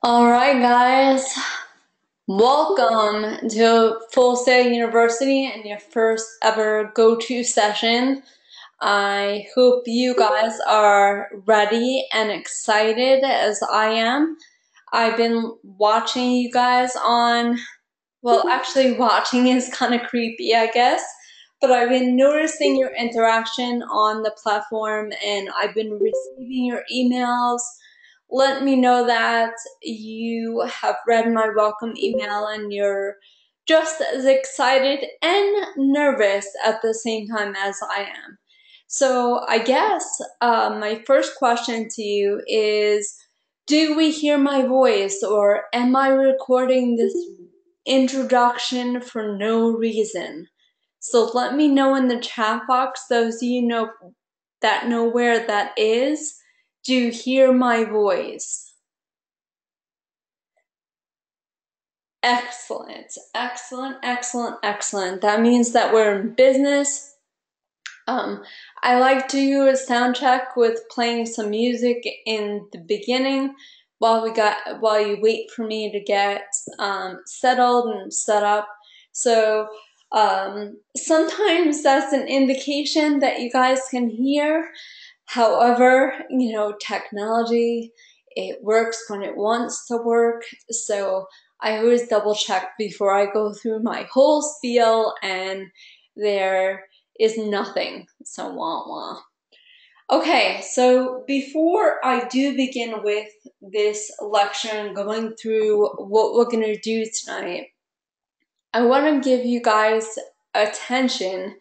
Alright guys, welcome to Full Sail University and your first ever GoTo session. I hope you guys are ready and excited as I am. I've been watching you guys actually watching is kind of creepy, I guess, but I've been noticing your interaction on the platform and I've been receiving your emails. Let me know that you have read my welcome email and you're just as excited and nervous at the same time as I am. So I guess my first question to you is, do we hear my voice, or am I recording this introduction for no reason? So let me know in the chat box, those of you that know where that is. Do you hear my voice? Excellent, excellent, excellent, excellent. That means that we're in business. I like to do a sound check with playing some music in the beginning while you wait for me to get settled and set up. So sometimes that's an indication that you guys can hear. However, technology, it works when it wants to work. So I always double check before I go through my whole spiel, and there is nothing. So wah wah. Okay, so before I do begin with this lecture and going through what we're going to do tonight, I want to give you guys attention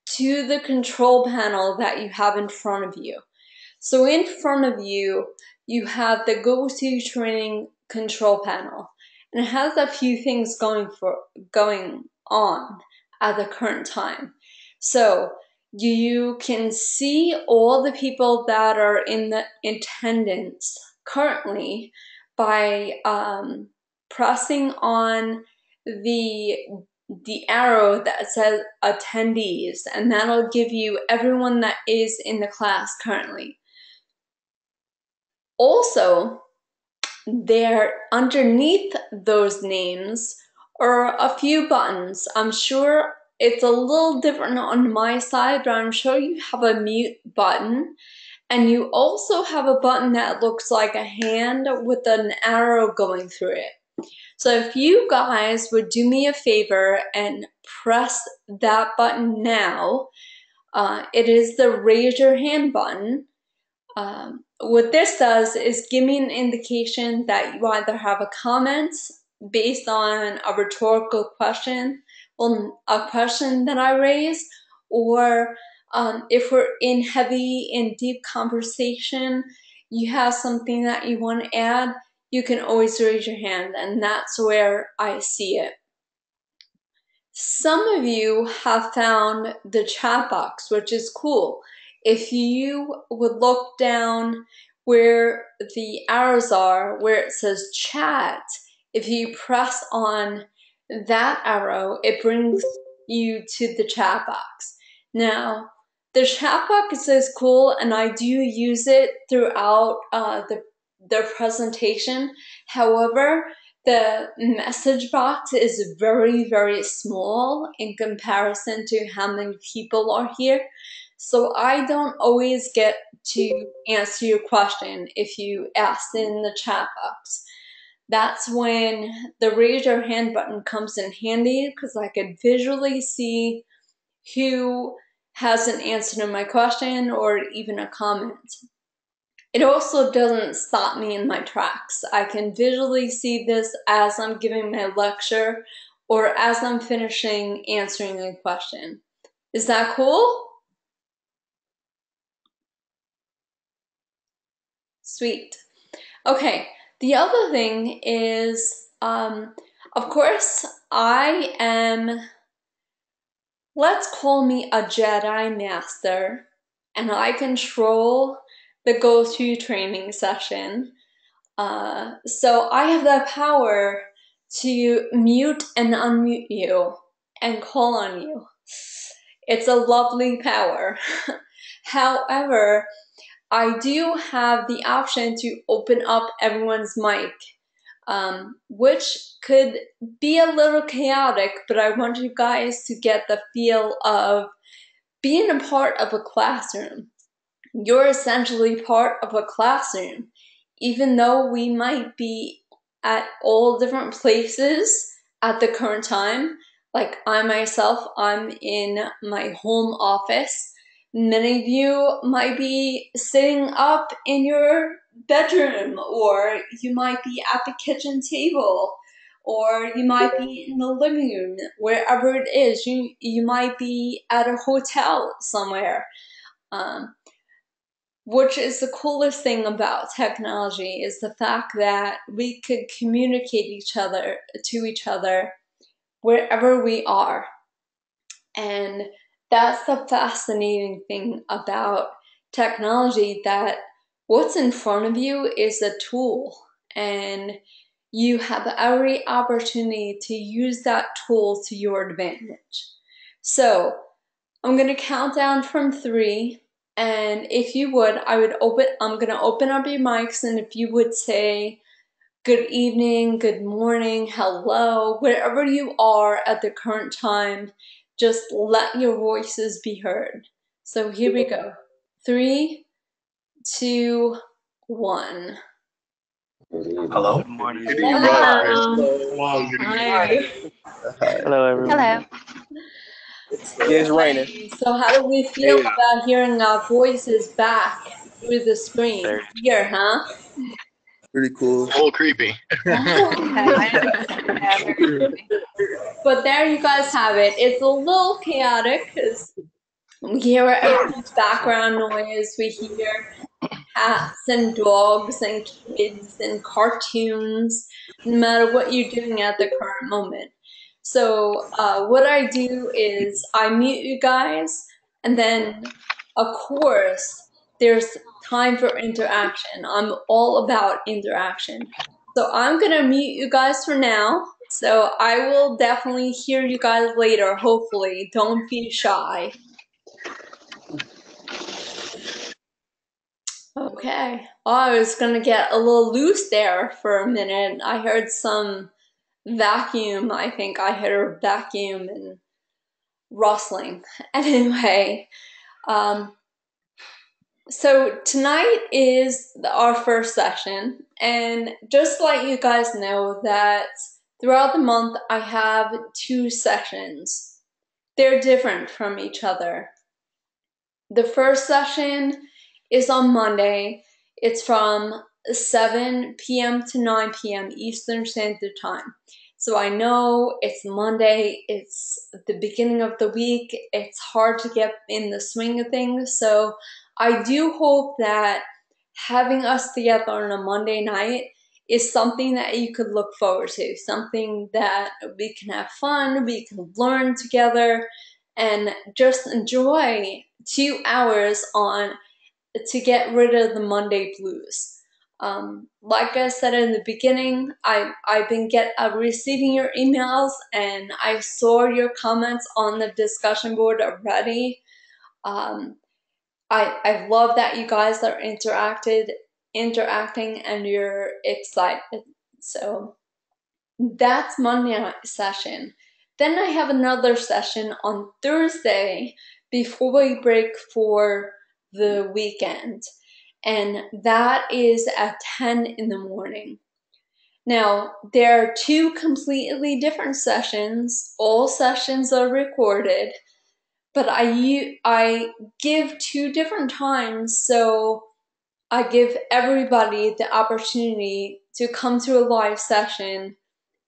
to the control panel that you have in front of you. So in front of you, you have the GoTo training control panel, and it has a few things going on at the current time. So you can see all the people that are in the attendance currently by pressing on the arrow that says attendees, and that'll give you everyone that is in the class currently. Also, there underneath those names are a few buttons. I'm sure it's a little different on my side, but I'm sure you have a mute button, and you also have a button that looks like a hand with an arrow going through it. So if you guys would do me a favor and press that button now, it is the raise your hand button. What this does is give me an indication that you either have a comment based on a rhetorical question, a question that I raise, or if we're in heavy and deep conversation, you have something that you want to add, you can always raise your hand, and that's where I see it. Some of you have found the chat box, which is cool. If you would look down where the arrows are, where it says chat, if you press on that arrow, it brings you to the chat box. Now, the chat box is cool, and I do use it throughout the presentation. However, the message box is very, very small in comparison to how many people are here. So I don't always get to answer your question if you ask in the chat box. That's when the raise your hand button comes in handy, because I could visually see who hasn't answered my question or even a comment. It also doesn't stop me in my tracks. I can visually see this as I'm giving my lecture or as I'm finishing answering a question. Is that cool? Sweet. Okay, the other thing is, of course, I am, let's call me a Jedi Master, and I control the GoTo training session. So I have the power to mute and unmute you and call on you. It's a lovely power. However, I do have the option to open up everyone's mic which could be a little chaotic, but I want you guys to get the feel of being a part of a classroom. You're essentially part of a classroom, even though we might be at all different places at the current time. Like I myself, I'm in my home office. Many of you might be sitting up in your bedroom, or you might be at the kitchen table, or you might be in the living room, wherever it is. You might be at a hotel somewhere. Which is the coolest thing about technology is the fact that we could communicate to each other wherever we are. And that's the fascinating thing about technology, that what's in front of you is a tool, and you have every opportunity to use that tool to your advantage. So I'm going to count down from 3. And if you would, I'm going to open up your mics, and if you would say good evening, good morning, hello, wherever you are at the current time, just let your voices be heard. So here we go. 3, 2, 1. Hello. Good morning. Hello. Hi. Hello, everyone. Hello. Yeah, it's raining. So how do we feel about hearing our voices back through the screen? Very Here, huh? Pretty cool. A little creepy. But there you guys have it. It's a little chaotic because we hear everyone's background noise. We hear cats and dogs and kids and cartoons, no matter what you're doing at the current moment. So what I do is I mute you guys, and then, of course, there's time for interaction. I'm all about interaction. So I'm going to mute you guys for now. So I will definitely hear you guys later, hopefully. Don't be shy. Okay. Oh, I was going to get a little loose there for a minute. I heard some vacuum. I think I heard a vacuum and rustling. Anyway, so tonight is our first session, and just to let you guys know that throughout the month I have 2 sessions. They're different from each other. The first session is on Monday. It's from 7 p.m. to 9 p.m. Eastern Standard Time. So I know it's Monday, it's the beginning of the week, it's hard to get in the swing of things. So I do hope that having us together on a Monday night is something that you could look forward to, something that we can have fun, we can learn together, and just enjoy 2 hours on to get rid of the Monday blues. Like I said in the beginning, I've been receiving your emails, and I saw your comments on the discussion board already. I love that you guys are interacting, and you're excited. So that's Monday night session. Then I have another session on Thursday before we break for the weekend, and that is at 10 in the morning. Now, there are 2 completely different sessions. All sessions are recorded, but I give 2 different times, so I give everybody the opportunity to come to a live session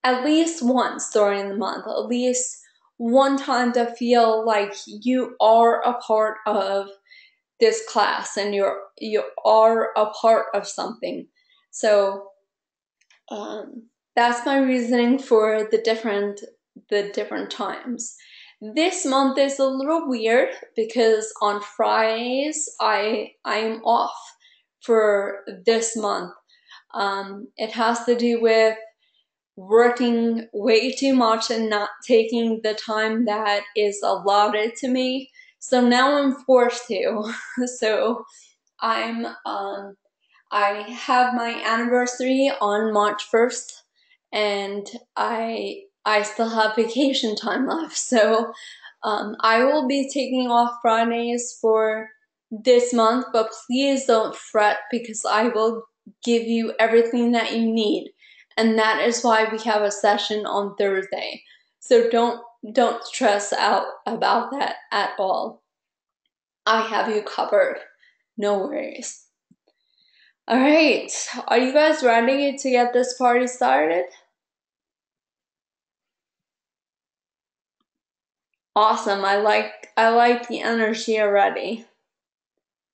at least once during the month, at least one time to feel like you are a part of this class and you are a part of something. So that's my reasoning for the different times. This month is a little weird because on Fridays I am off for this month. It has to do with working way too much and not taking the time that is allotted to me. So now I'm forced to. So I have my anniversary on March 1st. and I still have vacation time left. So I will be taking off Fridays for this month, but please don't fret because I will give you everything that you need. And that is why we have a session on Thursday. So don't stress out about that at all. I have you covered. No worries. All right, are you guys ready to get this party started? Awesome. I like the energy already.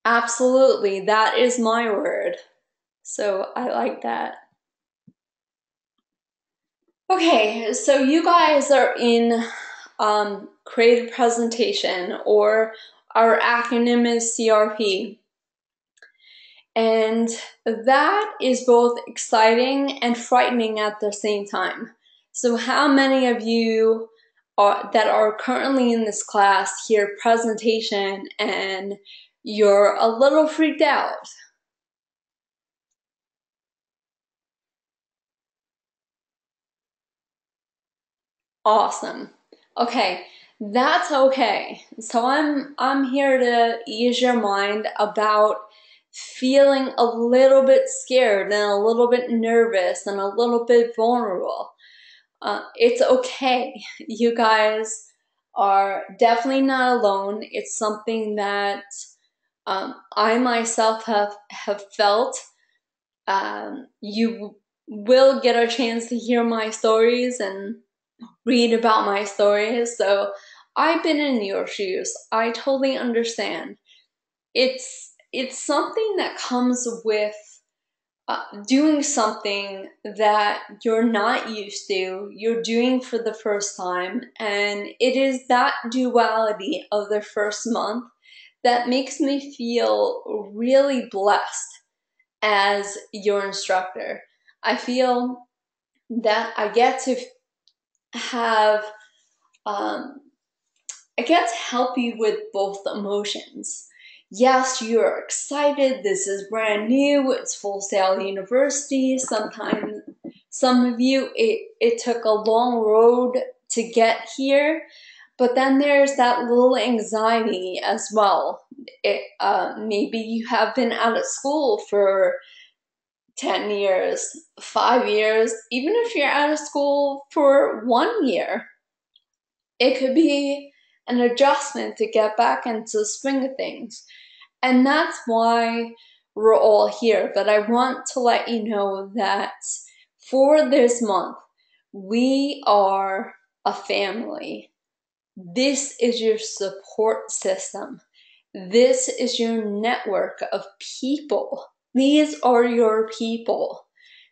Absolutely. That is my word. So I like that. Okay, so you guys are in creative presentation, or our acronym is CRP. And that is both exciting and frightening at the same time. So how many of you that are currently in this class hear presentation and you're a little freaked out? Awesome. Okay, that's okay. So I'm here to ease your mind about feeling a little bit scared and a little bit nervous and a little bit vulnerable. It's okay. You guys are definitely not alone. It's something that I myself have felt. You will get a chance to hear my stories and read about my stories. So I've been in your shoes. I totally understand. It's something that comes with doing something that you're not used to, you're doing for the first time, and it is that duality of the first month that makes me feel really blessed as your instructor. I feel that I get to have, I get to help you with both emotions. Yes, you're excited. This is brand new. It's Full Sail University. Sometimes, some of you, it took a long road to get here. But then there's that little anxiety as well. Maybe you have been out of school for 10 years, 5 years, even if you're out of school for 1 year. It could be an adjustment to get back into the swing of things. And that's why we're all here. But I want to let you know that for this month, we are a family. This is your support system. This is your network of people. These are your people.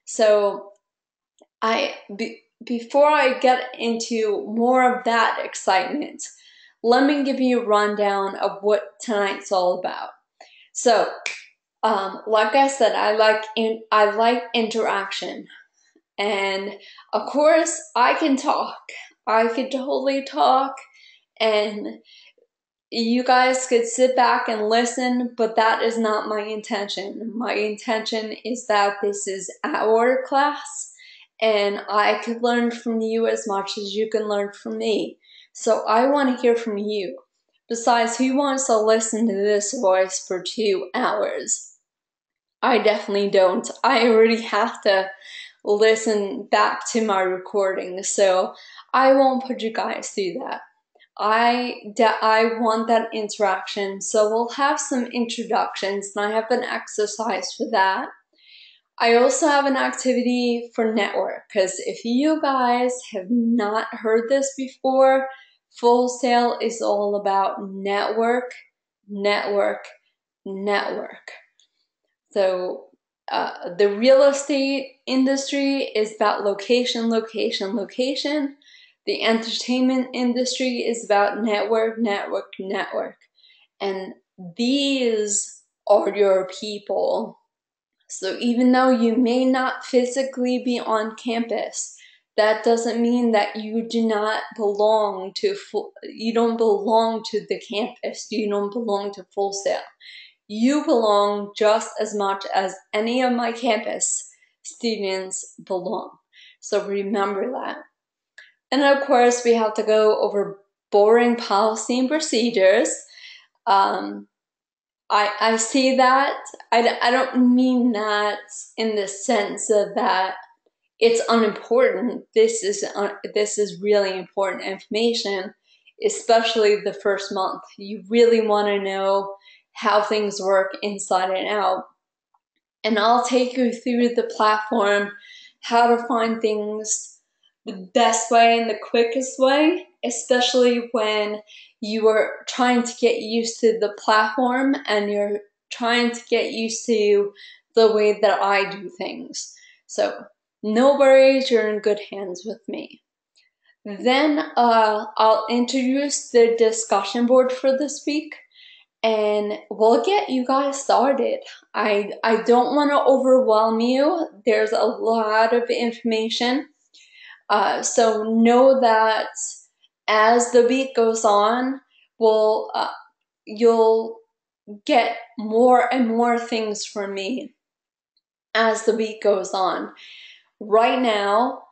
So before I get into more of that excitement, let me give you a rundown of what tonight's all about. So, like I said, I like interaction, and of course, I can talk. I could totally talk, and you guys could sit back and listen, but that is not my intention. My intention is that this is our class, and I could learn from you as much as you can learn from me. So I want to hear from you. Besides, who wants to listen to this voice for 2 hours? I definitely don't. I already have to listen back to my recording, so I won't put you guys through that. I want that interaction, so we'll have some introductions, and I have an exercise for that. I also have an activity for network, because if you guys have not heard this before, Full Sail is all about network, network, network. So the real estate industry is about location, location, location. The entertainment industry is about network, network, network. And these are your people. So even though you may not physically be on campus, that doesn't mean that you do not belong to you don't belong to the campus. You don't belong to Full Sail. You belong just as much as any of my campus students belong. So remember that. And of course, we have to go over boring policy and procedures. I see that. I don't mean that in the sense of that it's unimportant. This is really important information, especially the first month. You really want to know how things work inside and out. And I'll take you through the platform, how to find things the best way and the quickest way, especially when you are trying to get used to the platform and you're trying to get used to the way that I do things. So no worries, you're in good hands with me. Then I'll introduce the discussion board for this week, and we'll get you guys started. I don't want to overwhelm you. There's a lot of information. So know that as the week goes on, you'll get more and more things from me as the week goes on. Right now,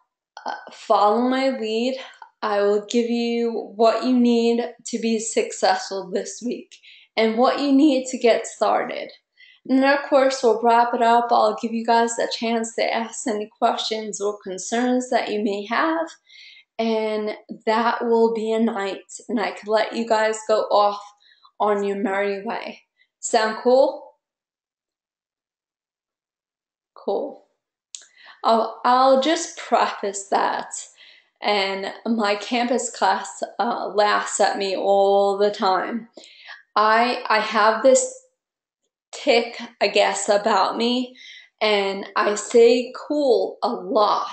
follow my lead. I will give you what you need to be successful this week and what you need to get started. And then, of course, we'll wrap it up. I'll give you guys a chance to ask any questions or concerns that you may have. And that will be a night. And I can let you guys go off on your merry way. Sound cool? Cool. I'll just preface that. And my campus class laughs at me all the time. I have this tick, I guess, about me, and I say cool a lot.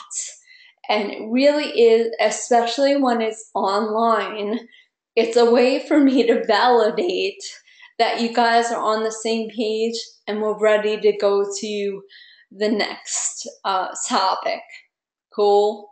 And it really is, especially when it's online, it's a way for me to validate that you guys are on the same page and we're ready to go to the next topic. Cool?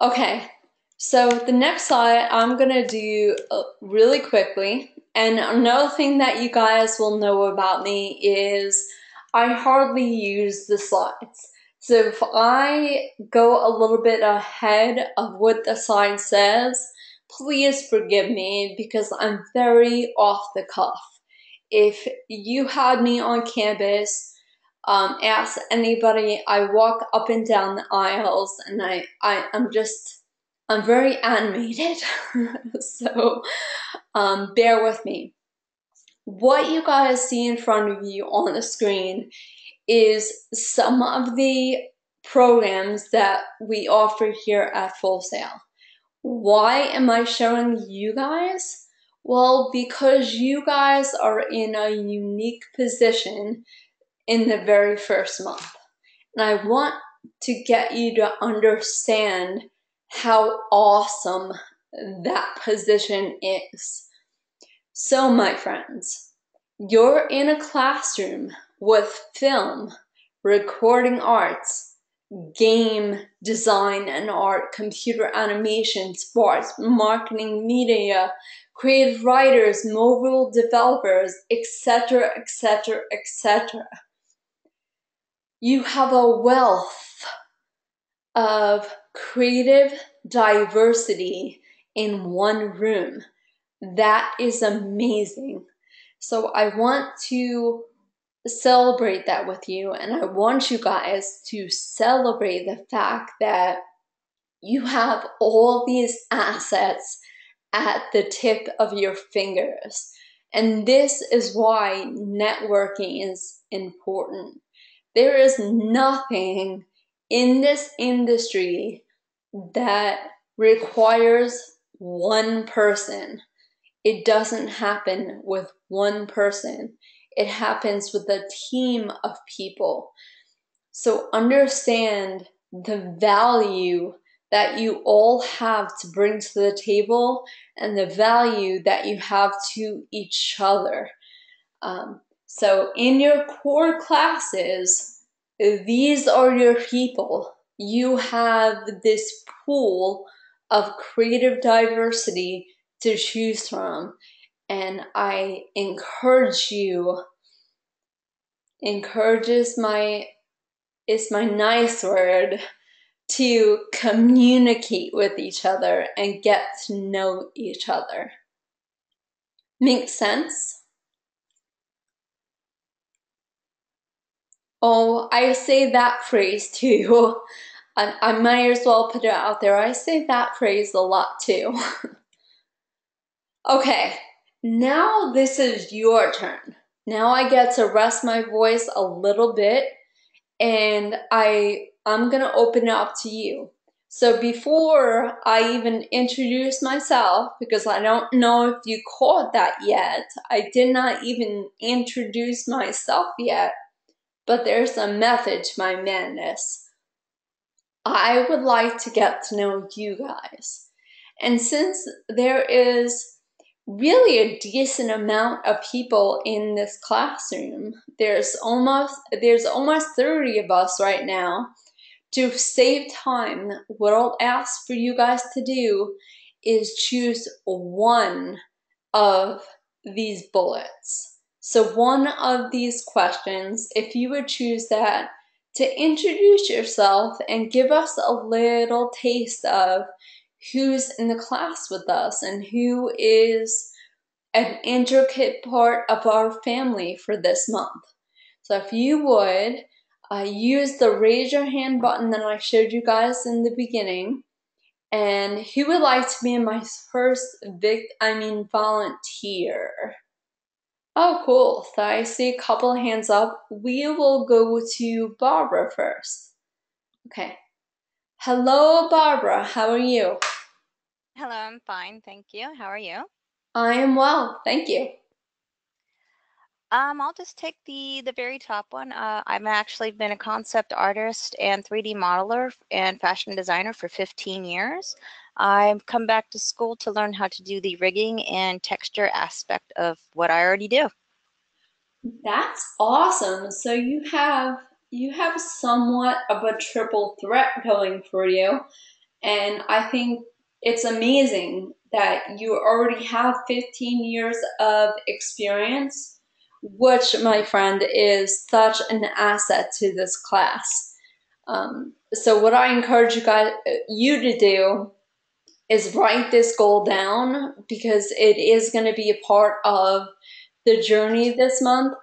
Okay, so the next slide I'm gonna do really quickly. And another thing that you guys will know about me is I hardly use the slides. So if I go a little bit ahead of what the slide says, please forgive me because I'm very off the cuff. If you had me on campus, ask anybody, I walk up and down the aisles and I'm very animated. So bear with me. What you guys see in front of you on the screen is some of the programs that we offer here at Full Sail. Why am I showing you guys? Well, because you guys are in a unique position in the very first month. And I want to get you to understand how awesome that position is. So, my friends, you're in a classroom with film, recording arts, game design and art, computer animation, sports, marketing, media, creative writers, mobile developers, etc., etc., etc. You have a wealth of creative diversity in one room. That is amazing. So I want to celebrate that with you, and I want you guys to celebrate the fact that you have all these assets at the tip of your fingers. And this is why networking is important. There is nothing in this industry that requires one person. It doesn't happen with one person. It happens with a team of people. So understand the value that you all have to bring to the table and the value that you have to each other. So in your core classes, these are your people. You have this pool of creative diversity to choose from. And I encourage you encourage is my nice word, to communicate with each other and get to know each other. Makes sense? Oh, I say that phrase too. I might as well put it out there. I say that phrase a lot too. Okay, now this is your turn. Now I get to rest my voice a little bit and I'm gonna open it up to you. So before I even introduce myself, because I don't know if you caught that yet, I did not even introduce myself yet, but there's a method to my madness. I would like to get to know you guys. And since there is really a decent amount of people in this classroom, there's almost 30 of us right now. To save time, what I'll ask for you guys to do is choose one of these bullets. So one of these questions, if you would choose that, to introduce yourself and give us a little taste of who's in the class with us and who is an intricate part of our family for this month. So if you would use the raise your hand button that I showed you guys in the beginning, and who would like to be my first volunteer? Oh, cool. So I see a couple of hands up. We will go to Barbara first. Okay. Hello, Barbara. How are you? Hello, I'm fine, thank you. How are you? I am well. Thank you. I'll just take the very top one. I've actually been a concept artist and 3D modeler and fashion designer for 15 years. I've come back to school to learn how to do the rigging and texture aspect of what I already do. That's awesome. So you have somewhat of a triple threat going for you. And I think it's amazing that you already have 15 years of experience, which, my friend, is such an asset to this class. So what I encourage you to do is write this goal down because it is going to be a part of the journey this month,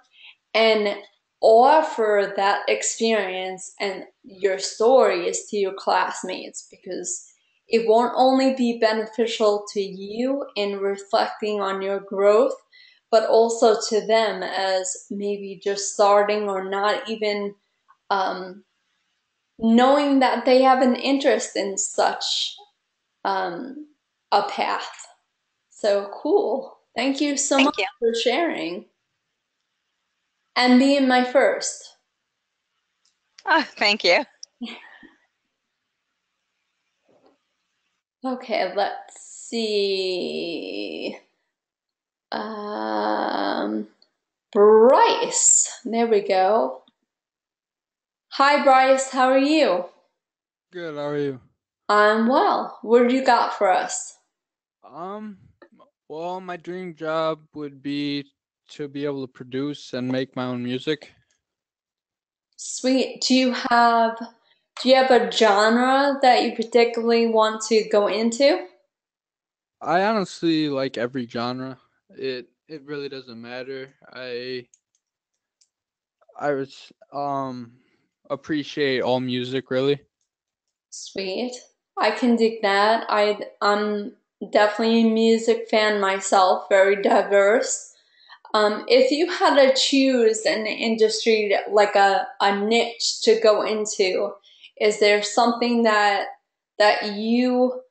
and offer that experience and your stories to your classmates, because it won't only be beneficial to you in reflecting on your growth, but also to them as maybe just starting or not even um, knowing that they have an interest in such um, a path. So cool. Thank you so much Thank you. for sharing and being my first. Oh, thank you. Okay, let's see. Um, Bryce. There we go. Hi, Bryce. How are you? Good, how are you? I'm well. What do you got for us? Um, well, my dream job would be to be able to produce and make my own music. Sweet. Do you have a genre that you particularly want to go into? I honestly like every genre. It really doesn't matter. I was appreciate all music really. Sweet. I can dig that. I'm definitely a music fan myself, very diverse. If you had to choose an industry like a niche to go into, is there something that you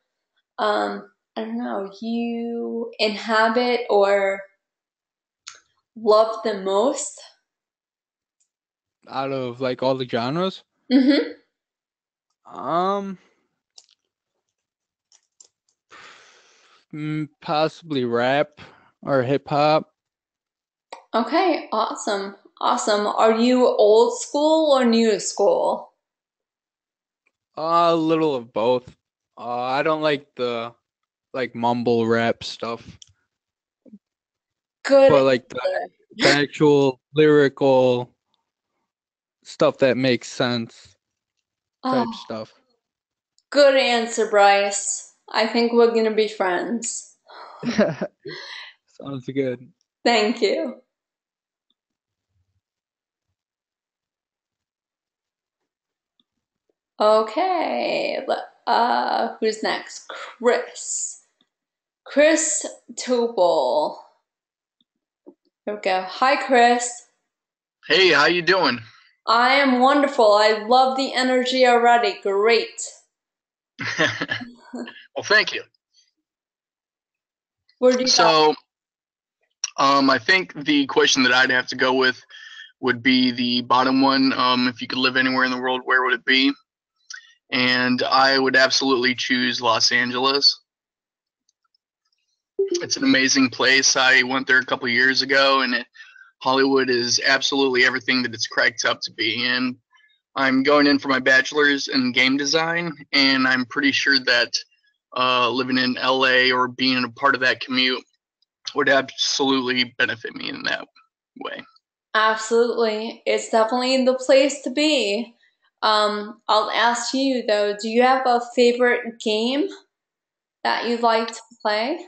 I don't know, you inhabit or love the most? Out of like all the genres. Mm-hmm. Um Possibly rap or hip hop. Okay, awesome. Awesome. Are you old school or new school? A little of both. I don't like the like mumble rap stuff, Good but like the actual lyrical stuff that makes sense type Oh, stuff. good answer, Bryce. I think we're gonna be friends. Sounds good. Thank you. Okay, who's next? Chris. Chris Topol. Here we go. Hi, Chris. Hey, how you doing? I am wonderful. I love the energy already. Great. Well, thank you. Where do you got? So, I think the question that I'd have to go with would be the bottom one. If you could live anywhere in the world, where would it be? And I would absolutely choose Los Angeles. It's an amazing place. I went there a couple years ago, and Hollywood is absolutely everything that it's cracked up to be. And I'm going in for my bachelor's in game design, and I'm pretty sure that living in LA or being a part of that commute would absolutely benefit me in that way. Absolutely. It's definitely the place to be. I'll ask you though, do you have a favorite game that you like to play?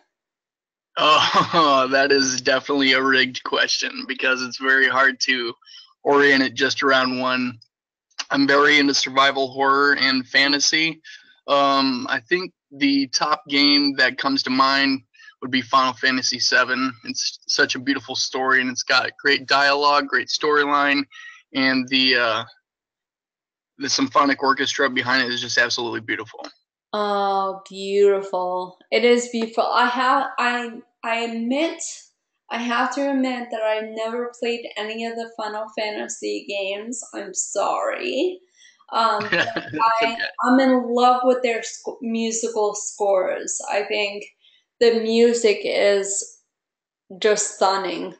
Oh, that is definitely a rigged question because it's very hard to orient it just around one. I'm very into survival horror and fantasy. I think the top game that comes to mind would be Final Fantasy VII. It's such a beautiful story, and it's got great dialogue, great storyline, and the symphonic orchestra behind it is just absolutely beautiful. Oh, beautiful. It is beautiful. I have to admit that I've never played any of the Final Fantasy games. I'm sorry. But That's okay. I'm in love with their musical scores. I think the music is just stunning.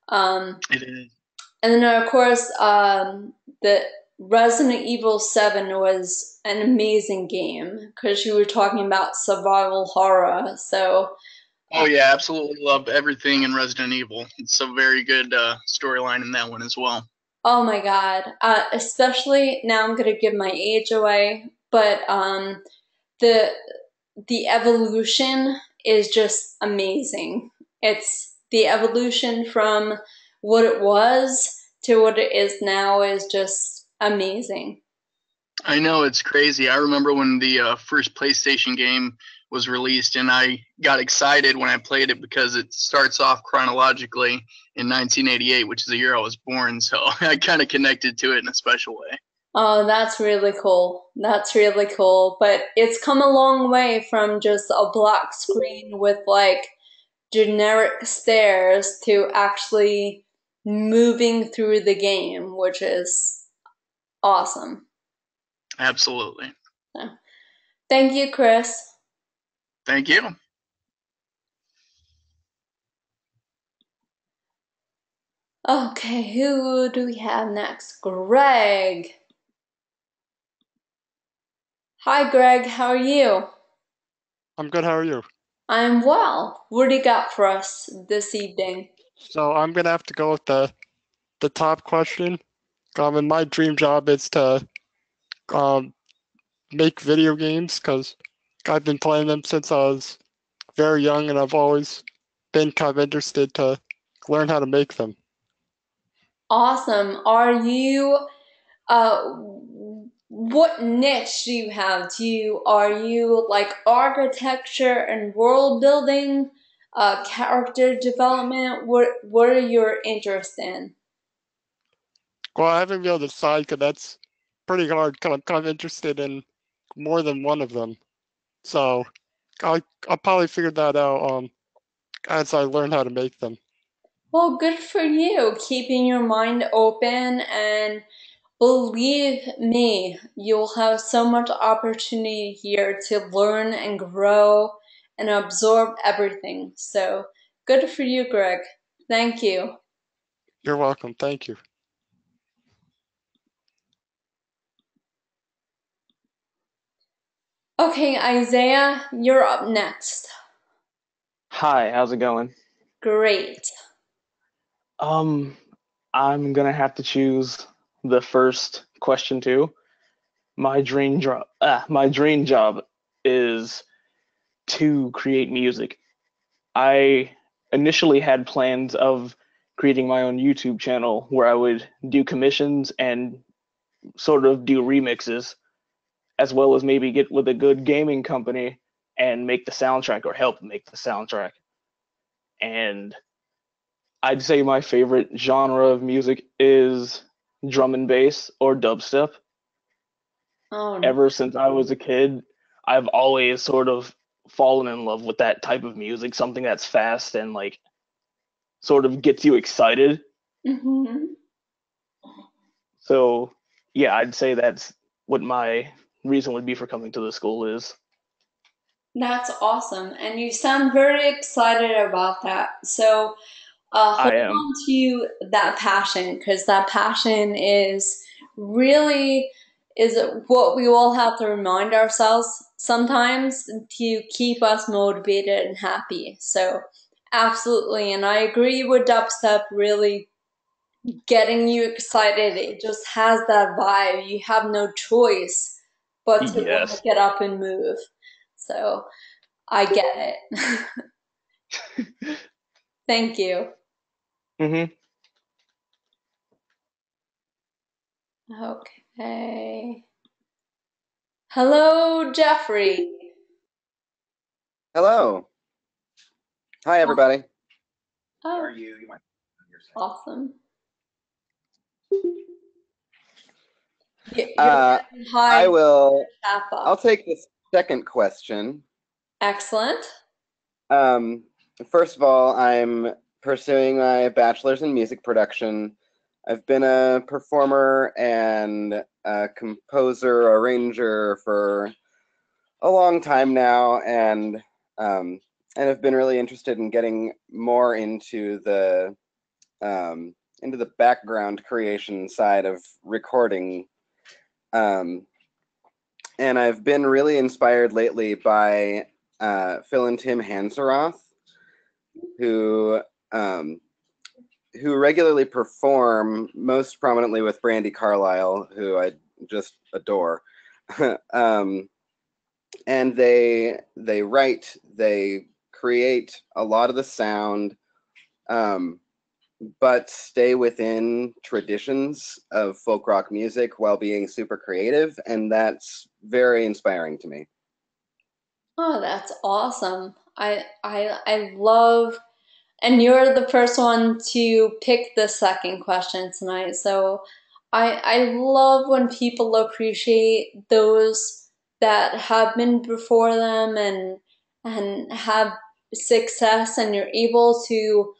Um, It is. and then of course, the Resident Evil 7 was an amazing game because you were talking about survival horror. So, Oh yeah, absolutely love everything in Resident Evil. It's a very good storyline in that one as well. oh my God. Especially now I'm gonna give my age away, but the the evolution is just amazing. It's the evolution from what it was to what it is now is just amazing. I know it's crazy. I remember when the first PlayStation game was released, and I got excited when I played it because it starts off chronologically in 1988, which is the year I was born. So I kind of connected to it in a special way. Oh, that's really cool. That's really cool. But it's come a long way from just a black screen with like generic stairs to actually moving through the game, which is awesome. Absolutely. So, thank you, Chris. Thank you. Okay, who do we have next? Greg. Hi, Greg. How are you? I'm good. How are you? I'm well. What do you got for us this evening? So I'm gonna have to go with the top question. And my dream job is to um make video games because I've been playing them since I was very young, and I've always been kind of interested to learn how to make them. Awesome. What niche do you have? Are you like architecture and world building, character development? What are your interests in? Well, I haven't been able to decide because that's pretty hard. Cause I'm kind of interested in more than one of them. So I'll probably figure that out as I learn how to make them. Well, good for you, keeping your mind open and believe me, you'll have so much opportunity here to learn and grow and absorb everything. So good for you, Greg. Thank you. You're welcome. Thank you. Okay, Isaiah, you're up next. Hi, how's it going? Great. Um, I'm gonna have to choose the first question too. My dream job is to create music. I initially had plans of creating my own YouTube channel where I would do commissions and sort of do remixes, as well as maybe get with a good gaming company and make the soundtrack or help make the soundtrack. And I'd say my favorite genre of music is drum and bass or dubstep. Oh, Ever since I was a kid, I've always sort of fallen in love with that type of music, something that's fast and like sort of gets you excited. mhm. So, yeah, I'd say that's what my reason would be for coming to the school is. That's awesome. And you sound very excited about that. So I hold am. on to that passion because that passion is really is what we all have to remind ourselves sometimes to keep us motivated and happy. So absolutely. And I agree with dubstep really getting you excited. It just has that vibe. You have no choice but to want to Yes. get up and move. So I get it. Thank you. Hmm. Okay. Hello, Jeffrey. Hello. Hi, everybody. Oh, awesome. You're Uh, getting I high will. chat I'll box. take the second question. Excellent. Um, First of all, I'm pursuing my bachelor's in music production. I've been a performer and a composer, arranger for a long time now, and have been really interested in getting more into the background creation side of recording. And I've been really inspired lately by Phil and Tim Hanseroth, who um, who regularly perform, most prominently with Brandy Carlisle, who I just adore. um, and they write, they create a lot of the sound, um, but stay within traditions of folk rock music while being super creative, and that's very inspiring to me. Oh, that's awesome. I love, and you're the first one to pick the second question tonight. So I love when people appreciate those that have been before them and have success and you're able to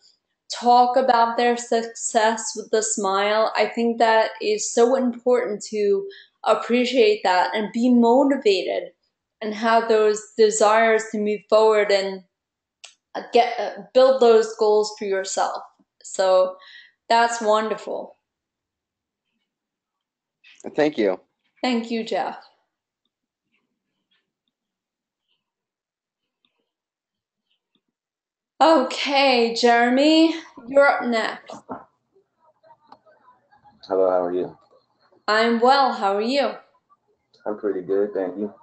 talk about their success with a smile. I think that is so important to appreciate that and be motivated and have those desires to move forward and get build those goals for yourself. So that's wonderful. Thank you. Thank you, Jeff. Okay, Jeremy, you're up next. Hello, how are you? I'm well. How are you? I'm pretty good, thank you.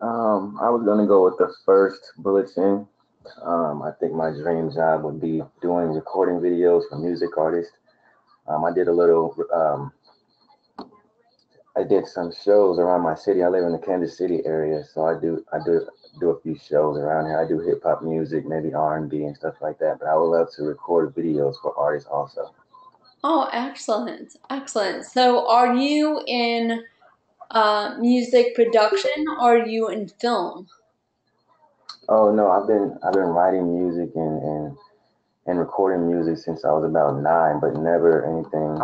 I was gonna go with the first bulletin. I think my dream job would be doing recording videos for music artists. I did a little, I did some shows around my city. I live in the Kansas City area, so I do a few shows around here. I do hip hop music, maybe R&B and stuff like that. But I would love to record videos for artists also. Oh, excellent. Excellent. So are you in music production or are you in film? Oh no, I've been writing music and recording music since I was about 9, but never anything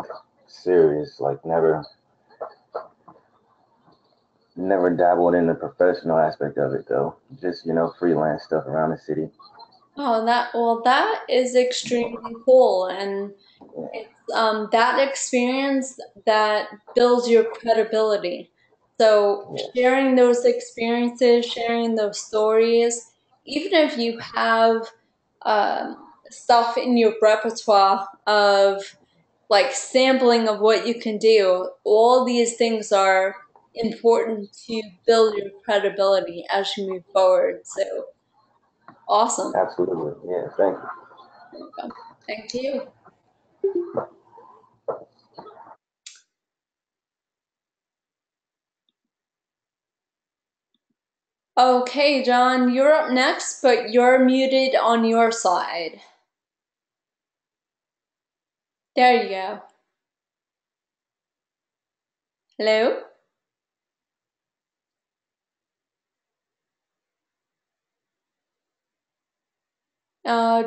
serious. Like never dabbled in the professional aspect of it though. Just freelance stuff around the city. Oh, that is extremely cool, and Yeah. it's that experience that builds your credibility. So Yes. sharing those experiences, sharing those stories, even if you have stuff in your repertoire of like sampling of what you can do. All these things are important to build your credibility as you move forward. So awesome. Absolutely. Yeah, thank you. Welcome. Thank you. Okay, John, you're up next, but you're muted on your side. There you go. Hello?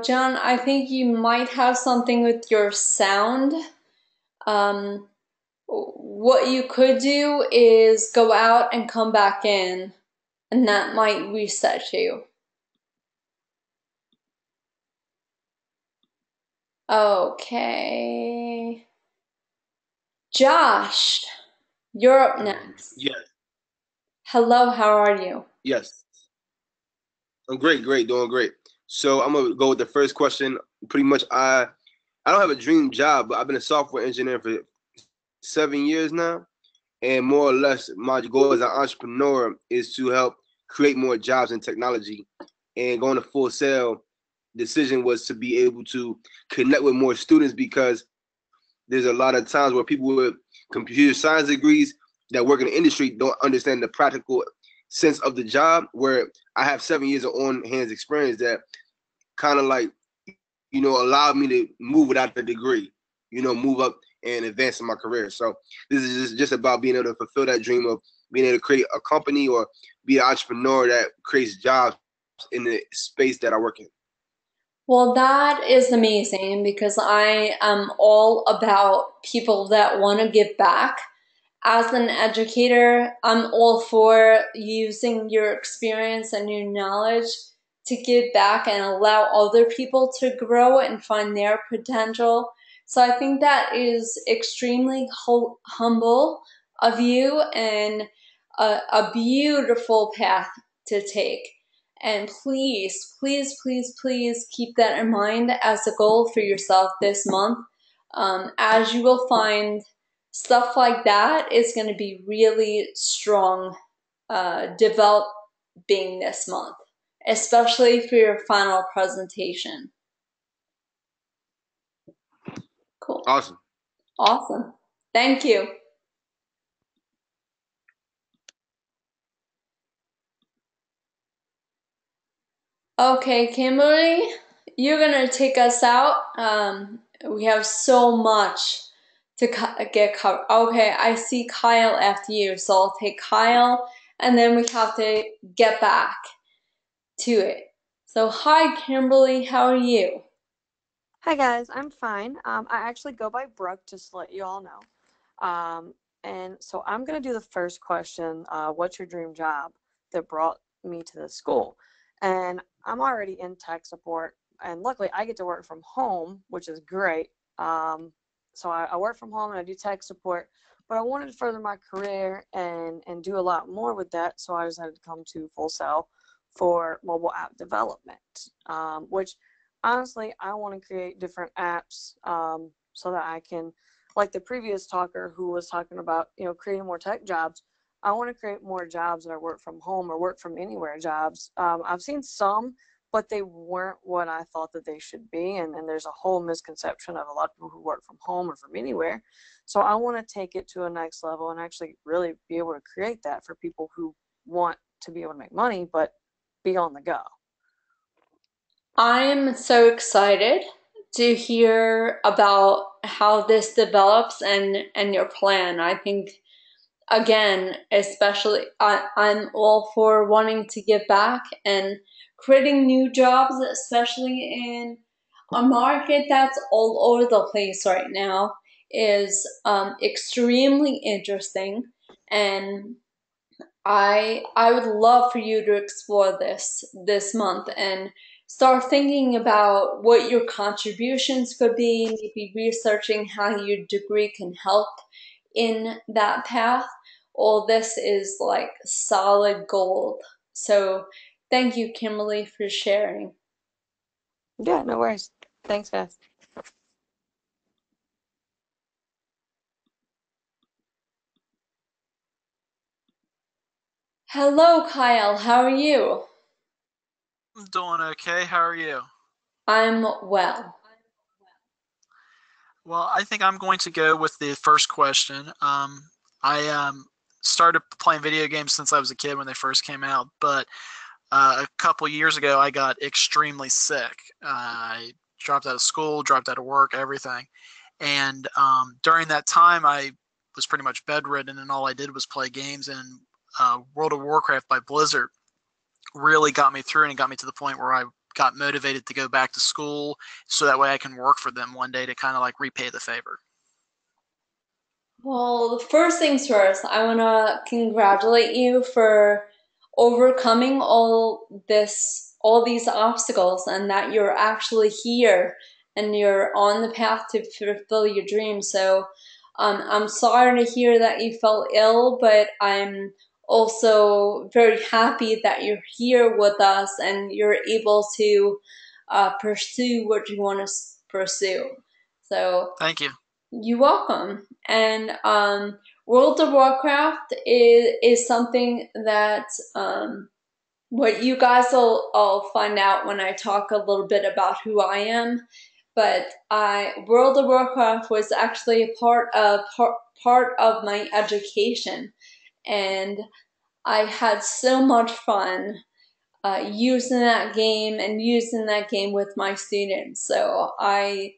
John, I think you might have something with your sound. What you could do is go out and come back in, and that might reset you. Okay. Josh, you're up next. Yes, Hello, how are you? yes. I'm great, doing great. So I'm gonna go with the first question. Pretty much, I don't have a dream job, but I've been a software engineer for 7 years now, and more or less, my goal as an entrepreneur is to help create more jobs in technology. And going to Full Sail, decision was to be able to connect with more students because there's a lot of times where people with computer science degrees that work in the industry don't understand the practical sense of the job. Where I have 7 years of on hands experience that kind of like, allowed me to move without the degree, move up and advance in my career. So this is just about being able to fulfill that dream of being able to create a company or be an entrepreneur that creates jobs in the space that I work in. Well, that is amazing because I am all about people that want to give back. As an educator, I'm all for using your experience and your knowledge to give back and allow other people to grow and find their potential. So I think that is extremely humble of you and a beautiful path to take. And please, please, please, please keep that in mind as a goal for yourself this month. As you will find, stuff like that is going to be really strong developing this month, especially for your final presentation. Cool. Awesome. Awesome. Thank you. Okay, Kimberly, you're going to take us out. We have so much to get covered. Okay, I see Kyle after you, so I'll take Kyle, and then we have to get back to it. So, hi, Kimberly, how are you? Hi guys, I'm fine. I actually go by Brooke, just to let you all know. And so I'm gonna do the first question. What's your dream job that brought me to the school? And I'm already in tech support, and luckily I get to work from home, which is great. So I work from home and I do tech support, but I wanted to further my career and do a lot more with that. So I decided to come to Full Sail for mobile app development, which honestly, I want to create different apps so that I can, like the previous talker who was talking about, creating more tech jobs. I want to create more jobs that are work from home or work from anywhere jobs. I've seen some, but they weren't what I thought that they should be. And there's a whole misconception of a lot of people who work from home or from anywhere. So I want to take it to a next level and actually really be able to create that for people who want to be able to make money, but be on the go. I'm so excited to hear about how this develops and your plan. I think, again, especially, I'm all for wanting to give back and creating new jobs, especially in a market that's all over the place right now, is extremely interesting. And I would love for you to explore this month and start thinking about what your contributions could be, maybe researching how your degree can help in that path. All this is like solid gold. So thank you, Kimberly, for sharing. Yeah, no worries. Thanks, guys. Hello, Kyle. How are you? I'm doing okay. How are you? I'm well. Well, I think I'm going to go with the first question. I started playing video games since I was a kid when they first came out, but a couple years ago I got extremely sick. I dropped out of school, dropped out of work, everything. And during that time, I was pretty much bedridden, and all I did was play games. And World of Warcraft by Blizzard really got me through, and it got me to the point where I got motivated to go back to school so that way I can work for them one day to kind of like repay the favor. Well, first things first, I want to congratulate you for overcoming all these obstacles, and that you're actually here and you're on the path to fulfill your dreams. So, I'm sorry to hear that you felt ill, but I'm also very happy that you're here with us and you're able to pursue what you want to pursue. So, Thank you. you're welcome. And World of Warcraft is something that what you guys will all find out when I talk a little bit about who I am. But World of Warcraft was actually a part of my education, and I had so much fun using that game and using that game with my students. So I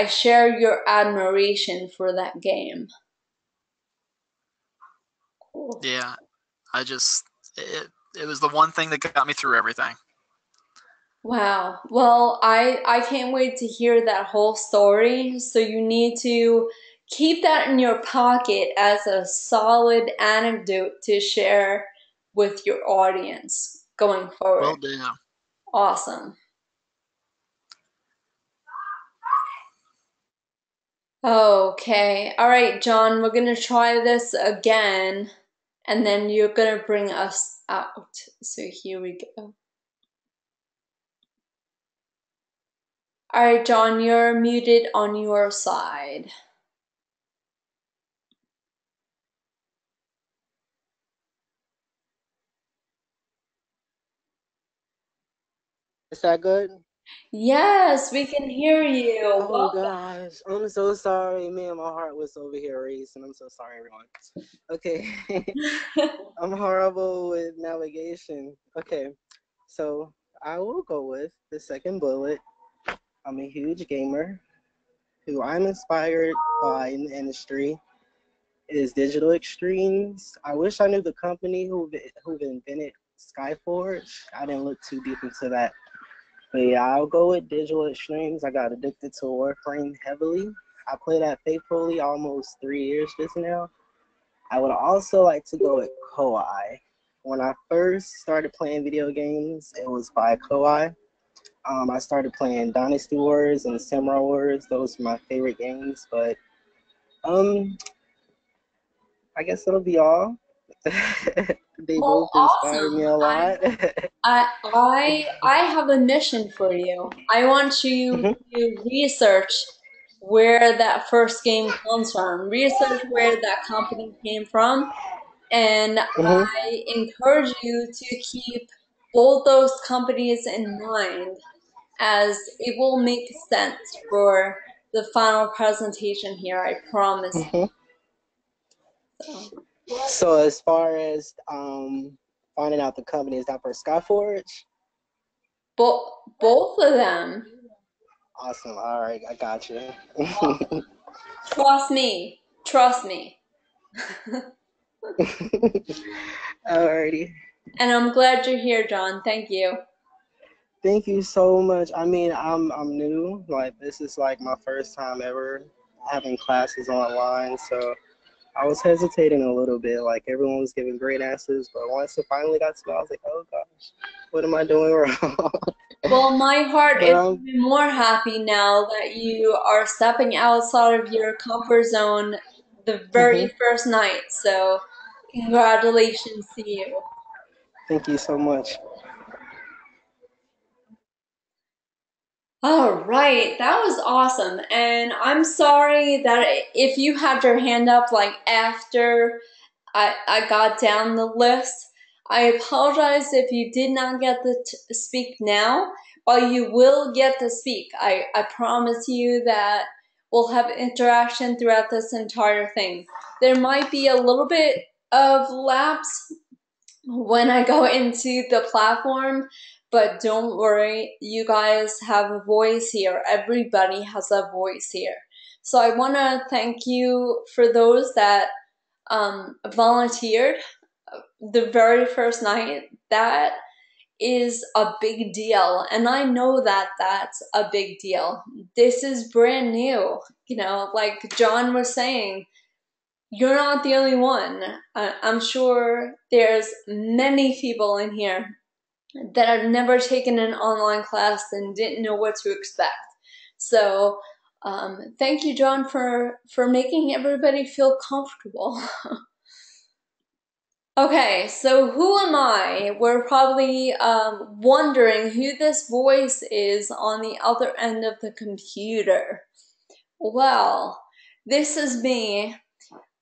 share your admiration for that game. Cool. Yeah, I just it was the one thing that got me through everything. Wow. Well, I can't wait to hear that whole story. So you need to keep that in your pocket as a solid anecdote to share with your audience going Will forward. do. Awesome. Okay. All right, John, we're going to try this again, and then you're going to bring us out. So here we go. All right, John, you're muted on your side. Is that good? Yes, we can hear you. Oh Welcome. gosh, I'm so sorry. Man, my heart was over here racing. I'm so sorry, everyone. Okay, I'm horrible with navigation. Okay, so I will go with the second bullet. I'm a huge gamer who I'm inspired by in the industry. Is Digital Extremes. I wish I knew the company who invented Skyforge. I didn't look too deep into that. But yeah, I'll go with Digital Extremes. I got addicted to Warframe heavily. I played that faithfully almost 3 years just now. I would also like to go with Koei. When I first started playing video games, it was by Koei. I started playing Dynasty Wars and Samurai Wars. Those were my favorite games, but I guess that'll be all. They Well, both inspired me awesome. a lot. I have a mission for you. I want you Mhm, to research where that first game comes from, research where that company came from, and mhm. I encourage you to keep both those companies in mind, as it will make sense for the final presentation here, I promise you. Mhm. So, So as far as finding out the company, is that for Skyforge? both of them, Awesome. All right, I got you. trust me, trust me. Alrighty. And I'm glad you're here, John. Thank you. Thank you so much. I mean, I'm new. Like this is like my first time ever having classes online, so I was hesitating a little bit. Like everyone was giving great answers, but once it finally got to me, I was like, oh gosh, what am I doing wrong? Well, my heart But is even more happy now that you are stepping outside of your comfort zone the very mhm. first night. So, congratulations to you. Thank you so much. All right, that was awesome. And I'm sorry that if you had your hand up like after I got down the list, I apologize if you did not get to speak now, but you will get to speak. I promise you that we'll have interaction throughout this entire thing. There might be a little bit of lapse when I go into the platform, but don't worry, you guys have a voice here. Everybody has a voice here. So I want to thank you for those that volunteered the very first night. That is a big deal, and I know that that's a big deal. This is brand new, like John was saying. You're not the only one. I'm sure there's many people in here that have never taken an online class and didn't know what to expect. So thank you, John, for making everybody feel comfortable. Okay, so who am I? We're probably wondering who this voice is on the other end of the computer. Well, this is me.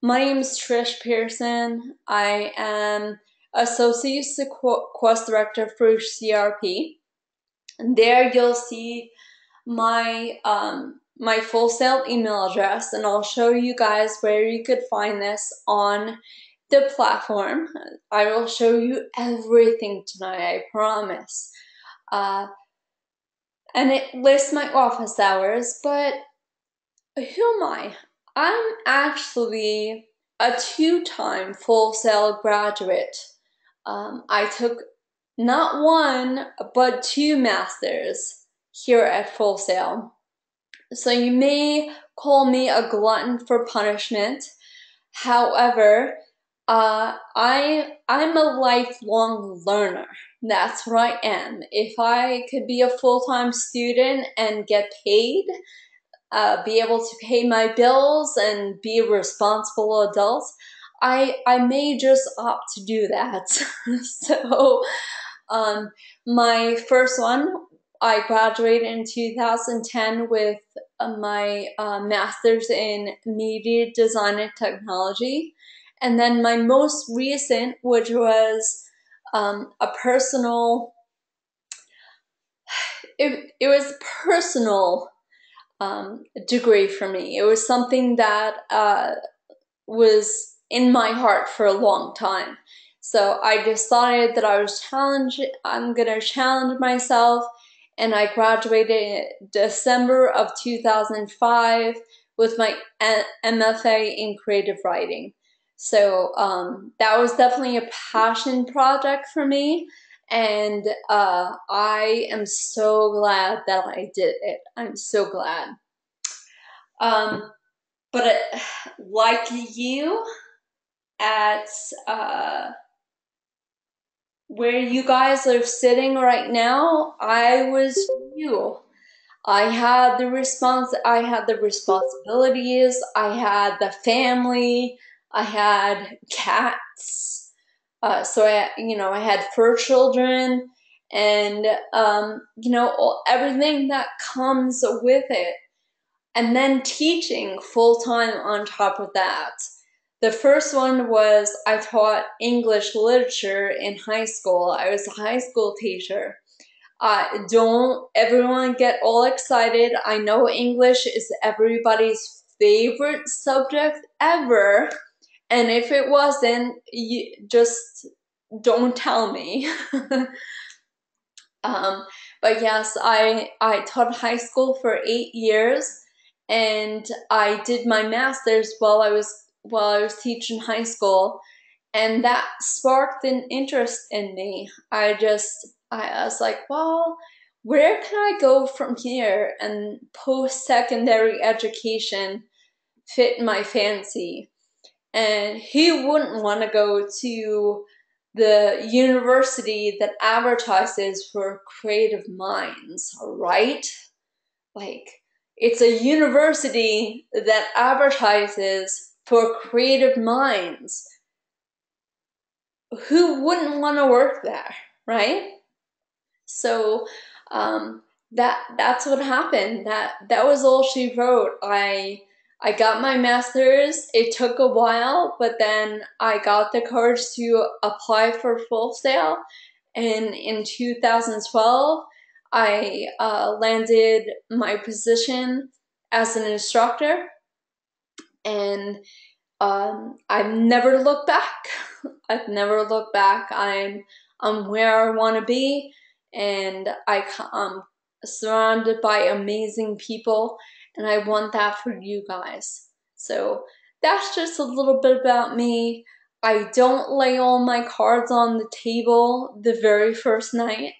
My name is Trish Pearson. I am Associate Quest Director for CRP. And there you'll see my my full sale email address, and I'll show you guys where you could find this on the platform. I will show you everything tonight, I promise. And it lists my office hours, but who am I? I'm actually a 2-time Full Sail graduate. I took not 1, but 2 masters here at Full Sail. So you may call me a glutton for punishment. However, I'm a lifelong learner. That's what I am. If I could be a full-time student and get paid, be able to pay my bills and be a responsible adult, I may just opt to do that. So my first one, I graduated in 2010 with my master's in media design and technology. And then my most recent, which was a personal, it was personal degree for me. It was something that was in my heart for a long time. So I decided that I'm gonna challenge myself, and I graduated in December of 2005 with my MFA in creative writing. So that was definitely a passion project for me, and I am so glad that I did it. I'm so glad. But like you, at where you guys are sitting right now, I was you. I had the responsibilities, I had the family, I had cats. So I had fur children, and everything that comes with it. And then teaching full-time on top of that. The first one was I taught English literature in high school. I was a high school teacher. Don't everyone get all excited. I know English is everybody's favorite subject ever. And if it wasn't, you just don't tell me. But yes, I taught high school for 8 years, and I did my master's while I was teaching high school, and that sparked an interest in me. I was like, well, where can I go from here? And post-secondary education fit my fancy. And who wouldn't want to go to the university that advertises for creative minds, right? Like, it's a university that advertises for creative minds. Who wouldn't want to work there, right? So that's what happened. That was all she wrote. I I got my master's. It took a while, but then I got the courage to apply for Full Sail. And in 2012, I landed my position as an instructor. And I've never looked back. I've never looked back. I'm where I want to be, and I'm surrounded by amazing people, and I want that for you guys. So that's just a little bit about me. I don't lay all my cards on the table the very first night.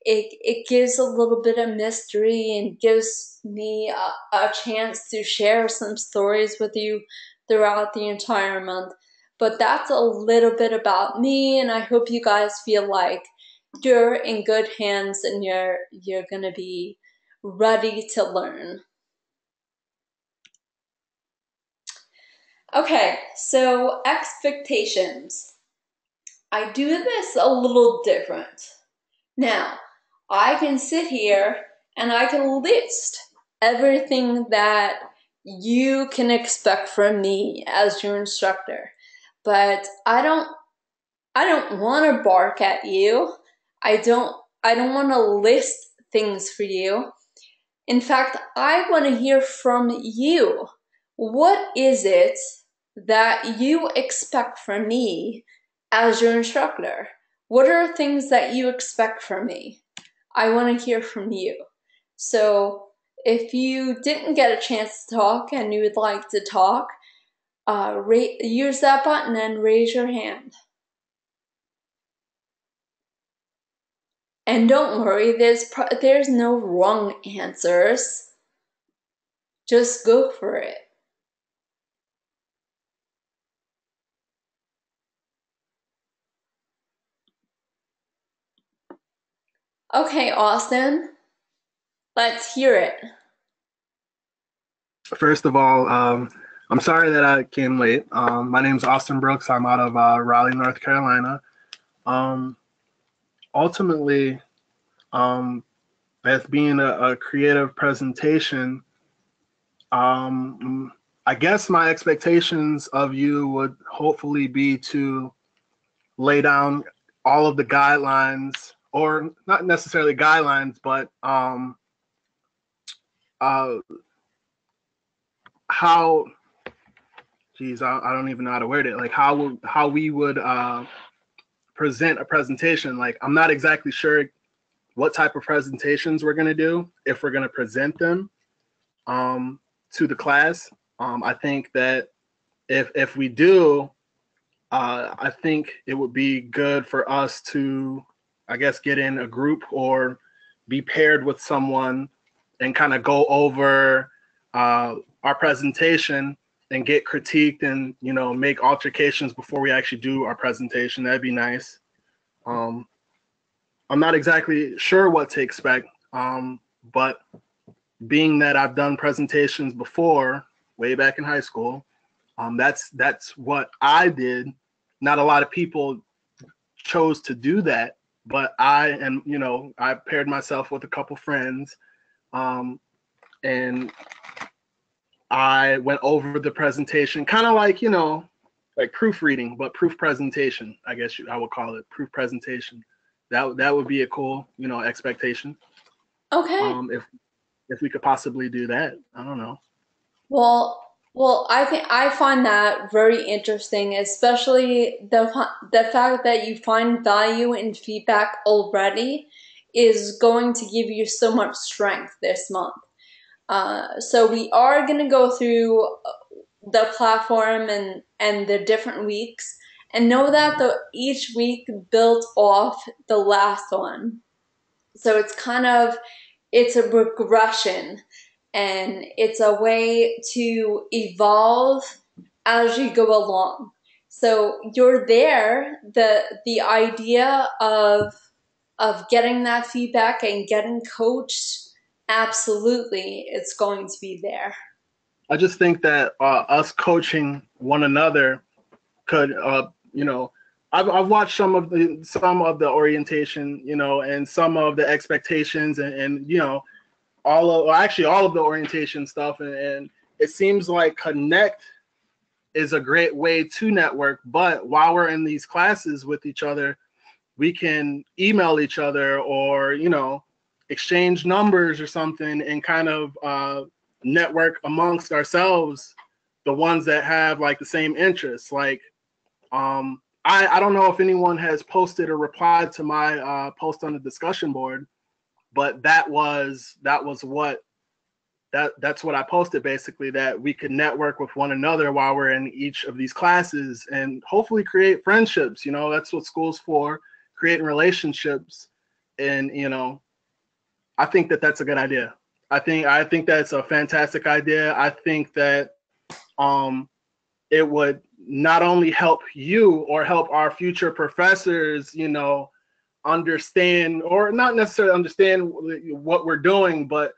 It gives a little bit of mystery and gives me a chance to share some stories with you throughout the entire month. But that's a little bit about me, and I hope you guys feel like you're in good hands and you're gonna be ready to learn. Okay, so expectations. I do this a little different. Now, I can sit here and I can list everything that you can expect from me as your instructor. But I don't want to bark at you. I don't want to list things for you. In fact, I want to hear from you. What is it that you expect from me as your instructor? What are things that you expect from me? I want to hear from you. So if you didn't get a chance to talk and you would like to talk, use that button and raise your hand. And don't worry, there's no wrong answers. Just go for it. Okay, Austin, let's hear it. First of all, I'm sorry that I came late. My name's Austin Brooks. I'm out of Raleigh, North Carolina. Ultimately, as being a creative presentation, I guess my expectations of you would hopefully be to lay down all of the guidelines, or not necessarily guidelines, but how, geez, I don't even know how to word it. Like how we would present a presentation. Like, I'm not exactly sure what type of presentations we're going to do, if we're going to present them to the class. I think that if we do, I think it would be good for us to, I guess, get in a group or be paired with someone and kind of go over our presentation and get critiqued and, you know, make altercations before we actually do our presentation. That'd be nice. I'm not exactly sure what to expect, but being that I've done presentations before, way back in high school, that's what I did. Not a lot of people chose to do that, but I paired myself with a couple friends, and I went over the presentation, kind of like, you know, like proofreading, but proof presentation, I guess I would call it, proof presentation. That would be a cool, you know, expectation. Okay. If we could possibly do that, I don't know. Well, I find that very interesting, especially the fact that you find value in feedback already is going to give you so much strength this month. So we are going to go through the platform and the different weeks, and know that each week built off the last one. So it's a progression, and it's a way to evolve as you go along. So you're there, the idea of getting that feedback and getting coached, absolutely, it's going to be there. I just think that us coaching one another could, you know, I've watched some of the orientation, you know, and some of the expectations, and you know, all of the orientation stuff, and it seems like Connect is a great way to network. But while we're in these classes with each other, we can email each other or, exchange numbers or something and kind of network amongst ourselves, the ones that have like the same interests. Like, I don't know if anyone has posted or replied to my post on the discussion board, but that's what I posted, basically, that we could network with one another while we're in each of these classes and hopefully create friendships. That's what school's for, creating relationships. And, I think that that's a good idea. I think that's a fantastic idea. I think that it would not only help you or help our future professors, understand, or not necessarily understand what we're doing, but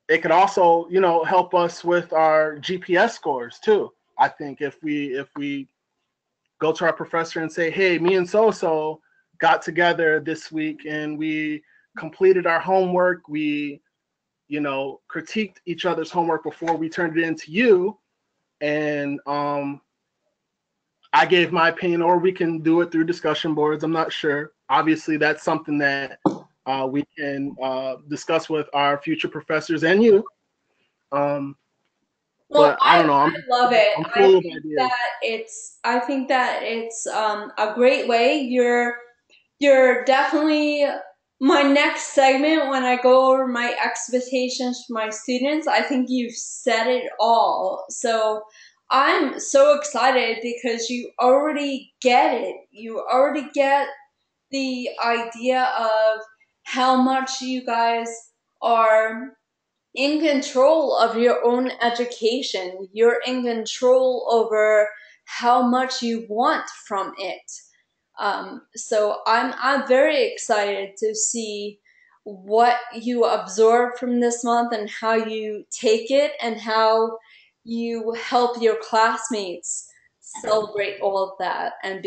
it could also, help us with our GPS scores too. I think if we go to our professor and say, hey, me and so got together this week and we completed our homework, we, critiqued each other's homework before we turned it into you, and I gave my opinion, or we can do it through discussion boards. I'm not sure. Obviously, that's something that we can discuss with our future professors and you. Well, But I don't know. I love it. I'm full of ideas. I think that it's a great way. You're definitely my next segment when I go over my expectations for my students. I think you've said it all. So I'm so excited because you already get it. You already get the idea of how much you guys are in control of your own education. You're in control over how much you want from it. So I'm very excited to see what you absorb from this month and how you take it and how you help your classmates celebrate all of that and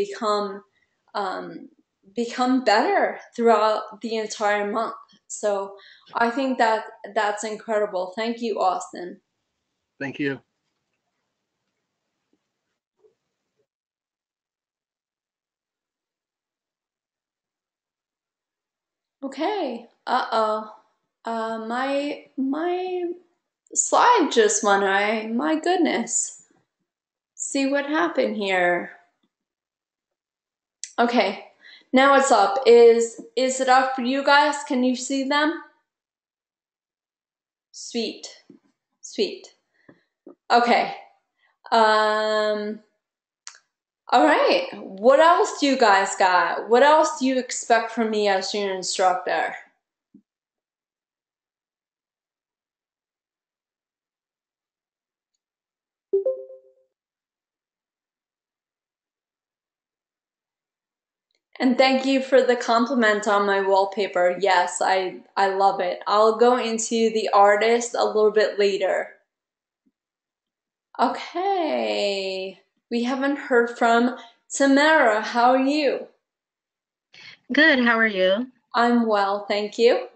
um, become better throughout the entire month. So I think that that's incredible. Thank you, Austin. Thank you. Okay. Uh-oh. My slide just went away. My goodness. See what happened here. Okay. Now it's up. Is it up for you guys? Can you see them? Sweet. Sweet. Okay. All right. What else do you guys got? What else do you expect from me as your instructor? And thank you for the compliment on my wallpaper. Yes, I love it. I'll go into the artist a little bit later. Okay. We haven't heard from Tamara. How are you? Good, how are you? I'm well, thank you.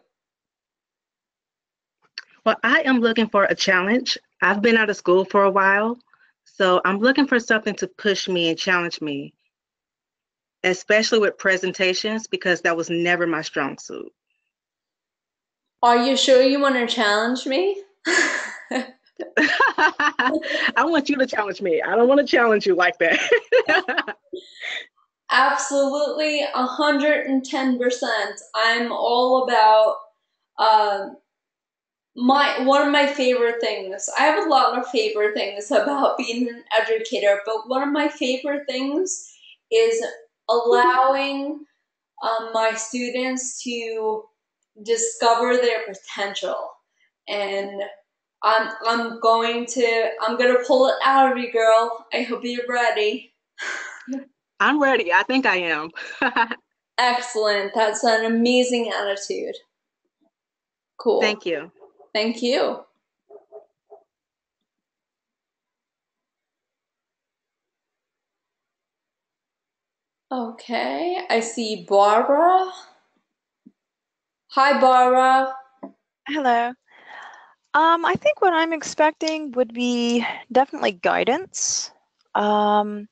Well, I am looking for a challenge. I've been out of school for a while, so I'm looking for something to push me and challenge me, especially with presentations, because that was never my strong suit. Are you sure you want to challenge me? I want you to challenge me. I don't want to challenge you like that. Absolutely, 110%. I'm all about one of my favorite things. I have a lot of favorite things about being an educator, but one of my favorite things is allowing my students to discover their potential. And I'm gonna pull it out of you, girl. I hope you're ready. I'm ready. I think I am. Excellent. That's an amazing attitude. Cool. Thank you. Thank you. Okay, I see Barbara. Hi, Barbara. Hello. I think what I'm expecting would be definitely guidance. A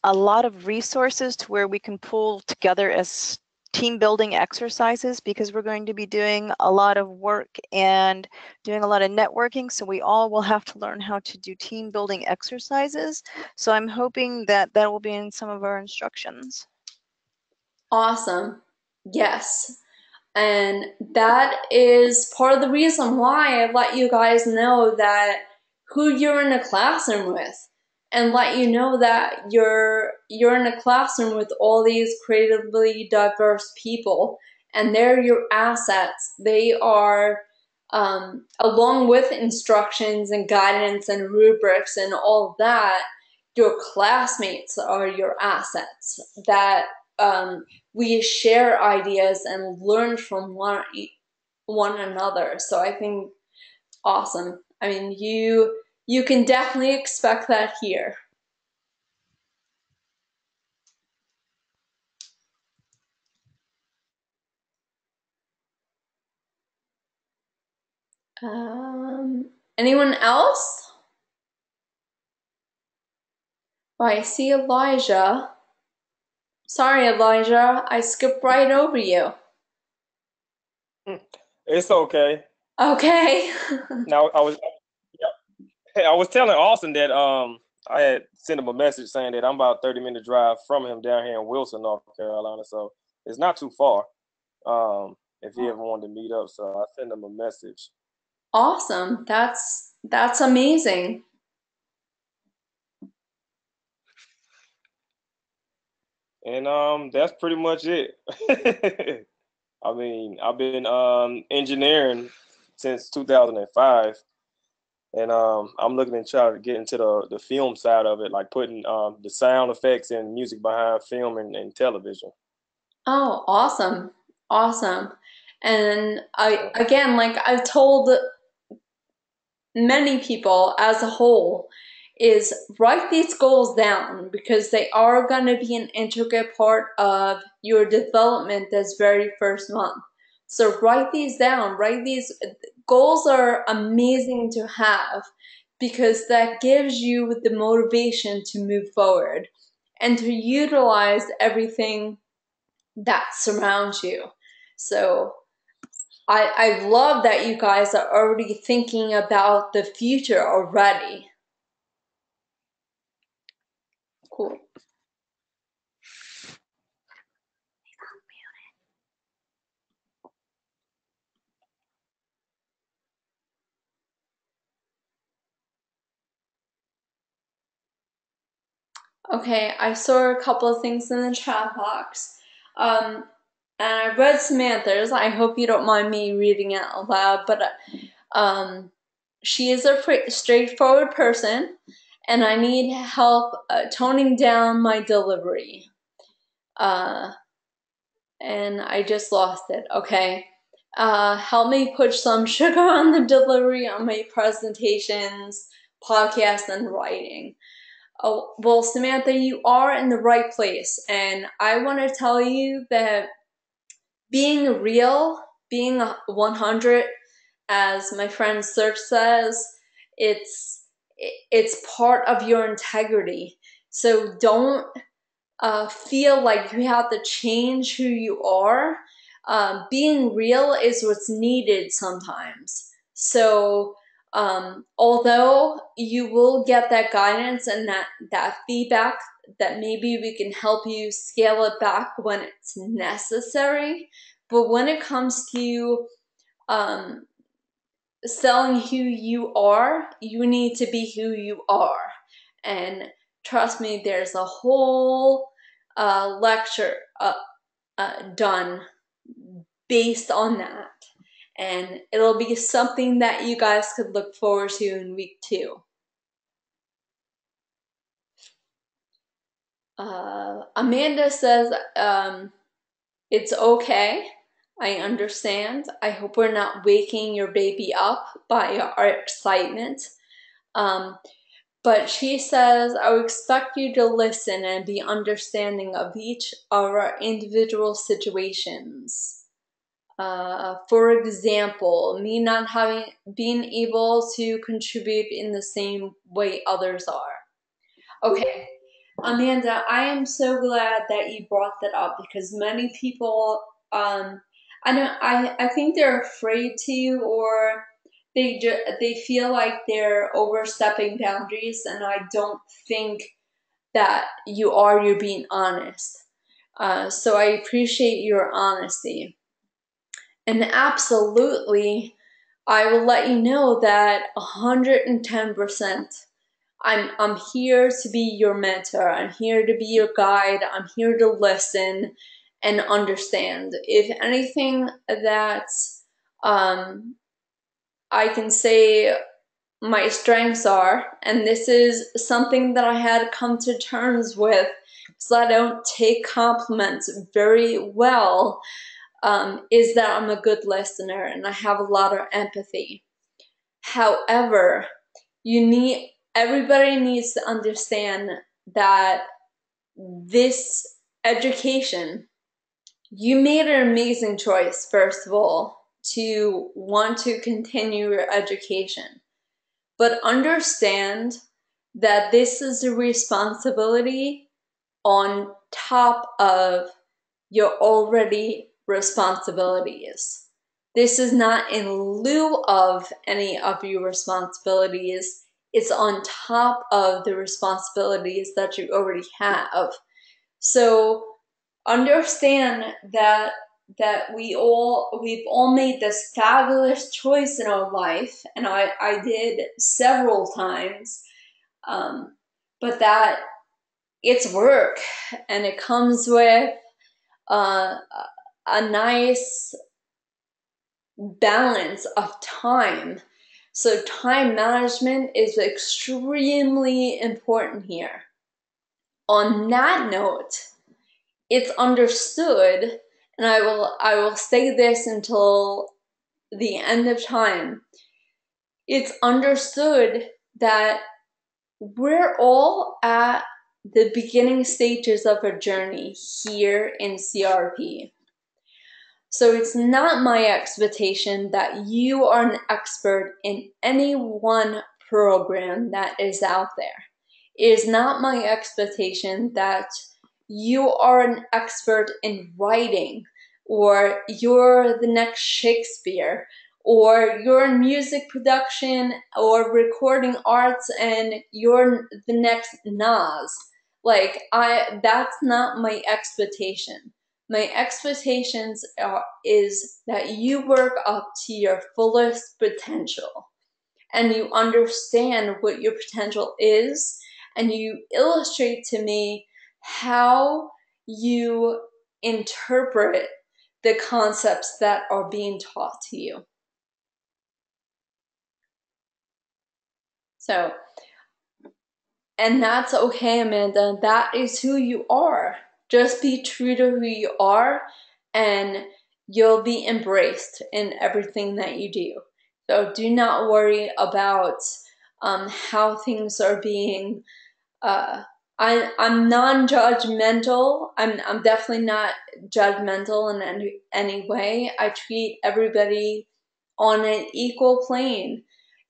lot of resources to where we can pull together as team building exercises, because we're going to be doing a lot of work and doing a lot of networking, so we all will have to learn how to do team building exercises. So I'm hoping that that will be in some of our instructions. Awesome. Yes. And that is part of the reason why I let you guys know that who you're in a classroom with, and let you know that you're in a classroom with all these creatively diverse people, and they're your assets. They are, along with instructions and guidance and rubrics and all of that, your classmates are your assets that, we share ideas and learn from one another. So I think awesome. I mean, you can definitely expect that here. Anyone else? Oh, I see Elijah. Sorry, Elijah, I skipped right over you. It's okay. Okay. Now I was telling Austin that I had sent him a message saying that I'm about 30-minute drive from him down here in Wilson, North Carolina. So it's not too far. If he ever wanted to meet up, so I sent him a message. Awesome. That's amazing. And that's pretty much it. I mean, I've been engineering since 2005. And I'm looking to try to get into the film side of it, like putting the sound effects and music behind film and television. Oh, awesome. Awesome. And again, like I've told many people as a whole, is write these goals down, because they are going to be an intricate part of your development this very first month. So write these down. Write these goals are amazing to have, because that gives you the motivation to move forward and to utilize everything that surrounds you. So I love that you guys are already thinking about the future already. Cool. Okay, I saw a couple of things in the chat box. And I read Samantha's. I hope you don't mind me reading it aloud, but she is a straightforward person, and I need help toning down my delivery. And I just lost it. Okay. Help me put some sugar on the delivery on my presentations, podcasts, and writing. Oh, well, Samantha, you are in the right place. And I want to tell you that being real, being 100, as my friend Search says, it's part of your integrity. So don't feel like you have to change who you are. Being real is what's needed sometimes. So, although you will get that guidance and that feedback, that maybe we can help you scale it back when it's necessary. But when it comes to selling who you are, you need to be who you are. And trust me, there's a whole lecture done based on that. And it'll be something that you guys could look forward to in week 2. Amanda says, it's okay. I understand. I hope we're not waking your baby up by our excitement. But she says, I would expect you to listen and be understanding of each of our individual situations. For example, me not being able to contribute in the same way others are. Okay, Amanda, I am so glad that you brought that up because many people, I think they're afraid to, or they feel like they're overstepping boundaries, and I don't think that you're being honest. So I appreciate your honesty. And absolutely, I will let you know that 110%. I'm here to be your mentor. I'm here to be your guide. I'm here to listen and understand. If anything that I can say my strengths are, and this is something that I had to come to terms with, because I don't take compliments very well, is that I'm a good listener and I have a lot of empathy. However, everybody needs to understand that this education, you made an amazing choice, first of all, to want to continue your education. But understand that this is a responsibility on top of your already responsibilities. This is not in lieu of any of your responsibilities. It's on top of the responsibilities that you already have. So understand that we've all made this fabulous choice in our life, and I did several times, but that it's work, and it comes with a nice balance of time. So time management is extremely important here. On that note, it's understood, and I will say this until the end of time. It's understood that we're all at the beginning stages of a journey here in CRP. So it's not my expectation that you are an expert in any one program that is out there. It is not my expectation that you are an expert in writing, or you're the next Shakespeare, or you're in music production or recording arts and you're the next Nas. That's not my expectation. My expectations is that you work up to your fullest potential, and you understand what your potential is, and you illustrate to me how you interpret the concepts that are being taught to you. So, and that's okay, Amanda. That is who you are. Just be true to who you are, and you'll be embraced in everything that you do. So do not worry about how things are being. I'm non-judgmental. I'm definitely not judgmental in any way. I treat everybody on an equal plane.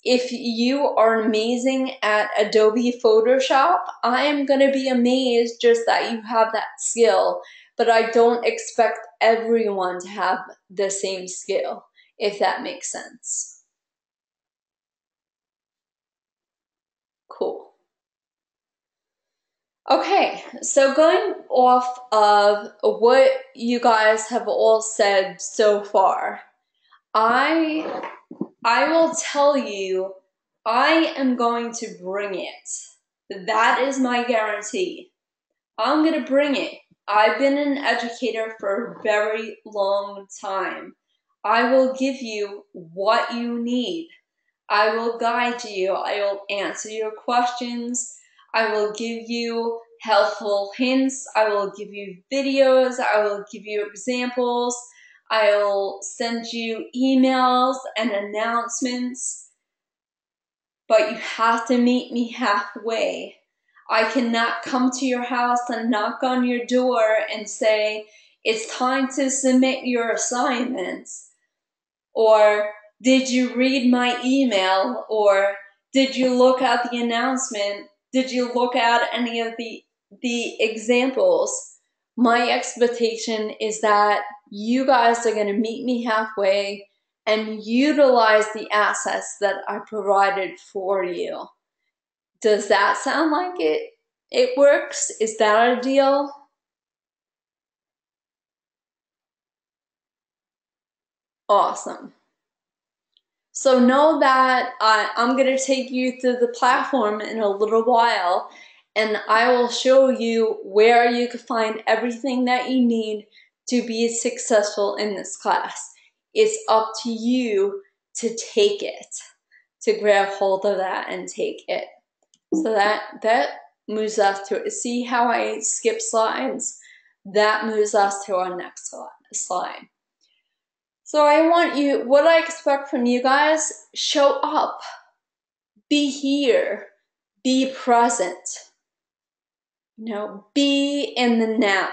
If you are amazing at Adobe Photoshop, I am going to be amazed just that you have that skill. But I don't expect everyone to have the same skill, if that makes sense. Cool. Okay, so going off of what you guys have all said so far, I will tell you, I am going to bring it. That is my guarantee. I'm going to bring it. I've been an educator for a very long time. I will give you what you need. I will guide you. I will answer your questions. I will give you helpful hints. I will give you videos. I will give you examples. I'll send you emails and announcements. But you have to meet me halfway. I cannot come to your house and knock on your door and say, It's time to submit your assignments. Or did you read my email? Or did you look at the announcement? Did you look at any of the examples? My expectation is that you guys are going to meet me halfway and utilize the assets that I provided for you. Does that sound like it works? Is that a deal? Awesome. So know that I'm going to take you through the platform in a little while, and I will show you where you can find everything that you need to be successful in this class. It's up to you to take it, to grab hold of that and take it. So that moves us to, see how I skip slides? That moves us to our next slide. So I want you, what I expect from you guys, show up, be here, be present, be in the now.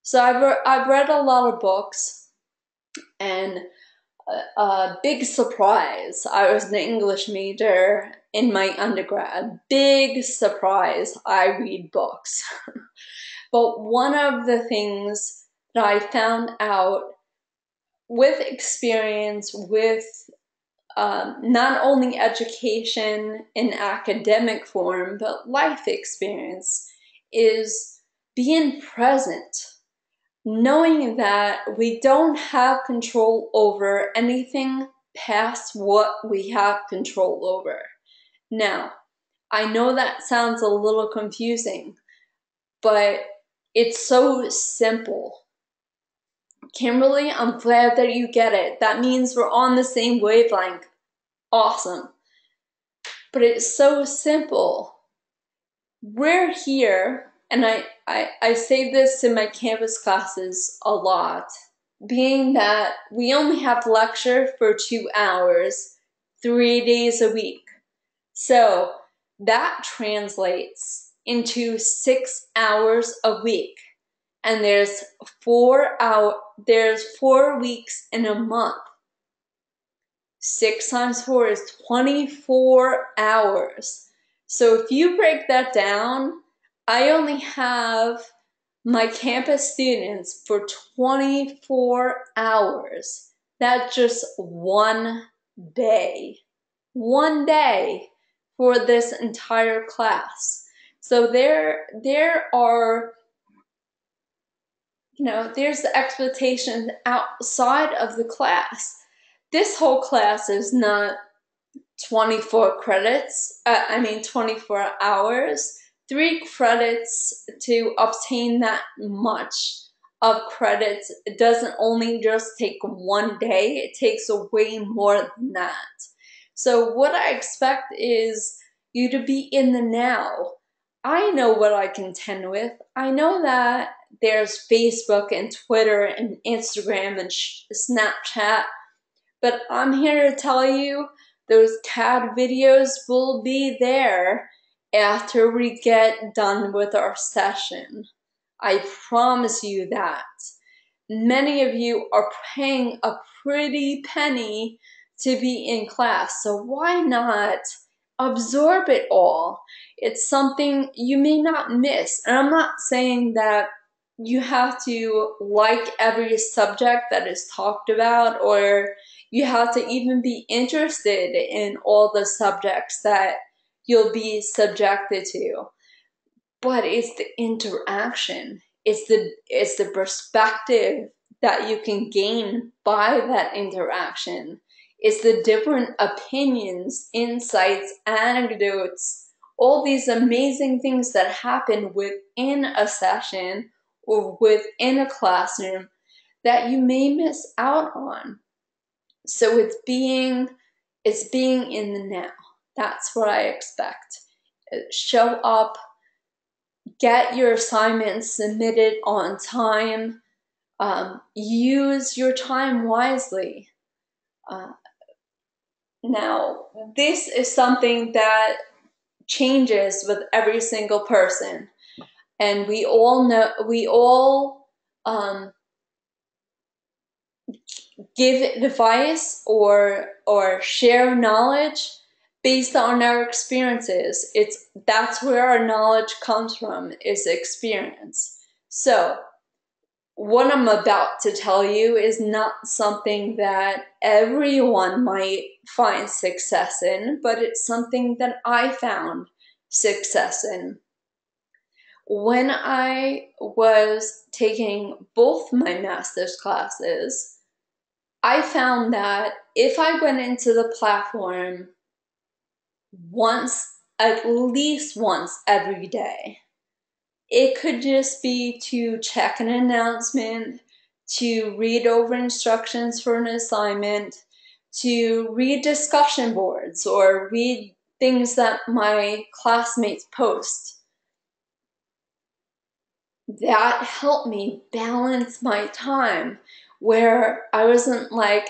So I've read a lot of books, and a big surprise, I was an English major in my undergrad. Big surprise, I read books. But one of the things that I found out with experience, with not only education in academic form, but life experience, is being present. Knowing that we don't have control over anything past what we have control over. Now, I know that sounds a little confusing, but it's so simple. Kimberly, I'm glad that you get it. That means we're on the same wavelength. Awesome. But it's so simple. We're here, and I say this in my campus classes a lot, being that we only have lecture for 2 hours, 3 days a week. So that translates into 6 hours a week. And there's 4 weeks in a month. 6 times 4 is 24 hours. So if you break that down, I only have my campus students for 24 hours. That's just one day. One day for this entire class. So there are, there's the expectations outside of the class. This whole class is not 24 credits, 24 hours. 3 credits to obtain that much of credits. It doesn't only just take one day, it takes way more than that. So what I expect is you to be in the now. I know what I contend with. I know that there's Facebook and Twitter and Instagram and Snapchat, but I'm here to tell you those CAD videos will be there after we get done with our session. I promise you that. Many of you are paying a pretty penny to be in class, so why not absorb it all? It's something you may not miss. And I'm not saying that you have to like every subject that is talked about, or you have to even be interested in all the subjects that you'll be subjected to. But it's the interaction. It's the perspective that you can gain by that interaction. It's the different opinions, insights, anecdotes, all these amazing things that happen within a session or within a classroom that you may miss out on. So it's being in the now. That's what I expect. Show up, get your assignments submitted on time, use your time wisely. Now, this is something that changes with every single person. And we all give advice or share knowledge based on our experiences. That's where our knowledge comes from, is experience. So what I'm about to tell you is not something that everyone might find success in, but it's something that I found success in. When I was taking both my master's classes, I found that if I went into the platform at least once every day, it could just be to check an announcement, to read over instructions for an assignment, to read discussion boards or read things that my classmates post. That helped me balance my time, where I wasn't like,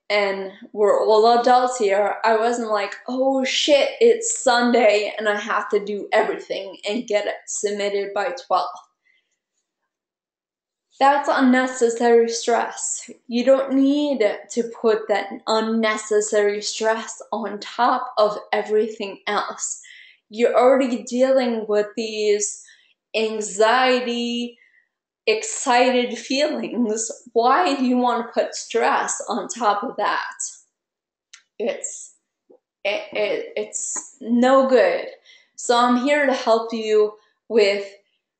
and we're all adults here, I wasn't like, oh shit, it's Sunday and I have to do everything and get it submitted by 12. That's unnecessary stress. You don't need to put that unnecessary stress on top of everything else. You're already dealing with these anxiety, excited feelings. Why do you want to put stress on top of that? It's no good. So I'm here to help you with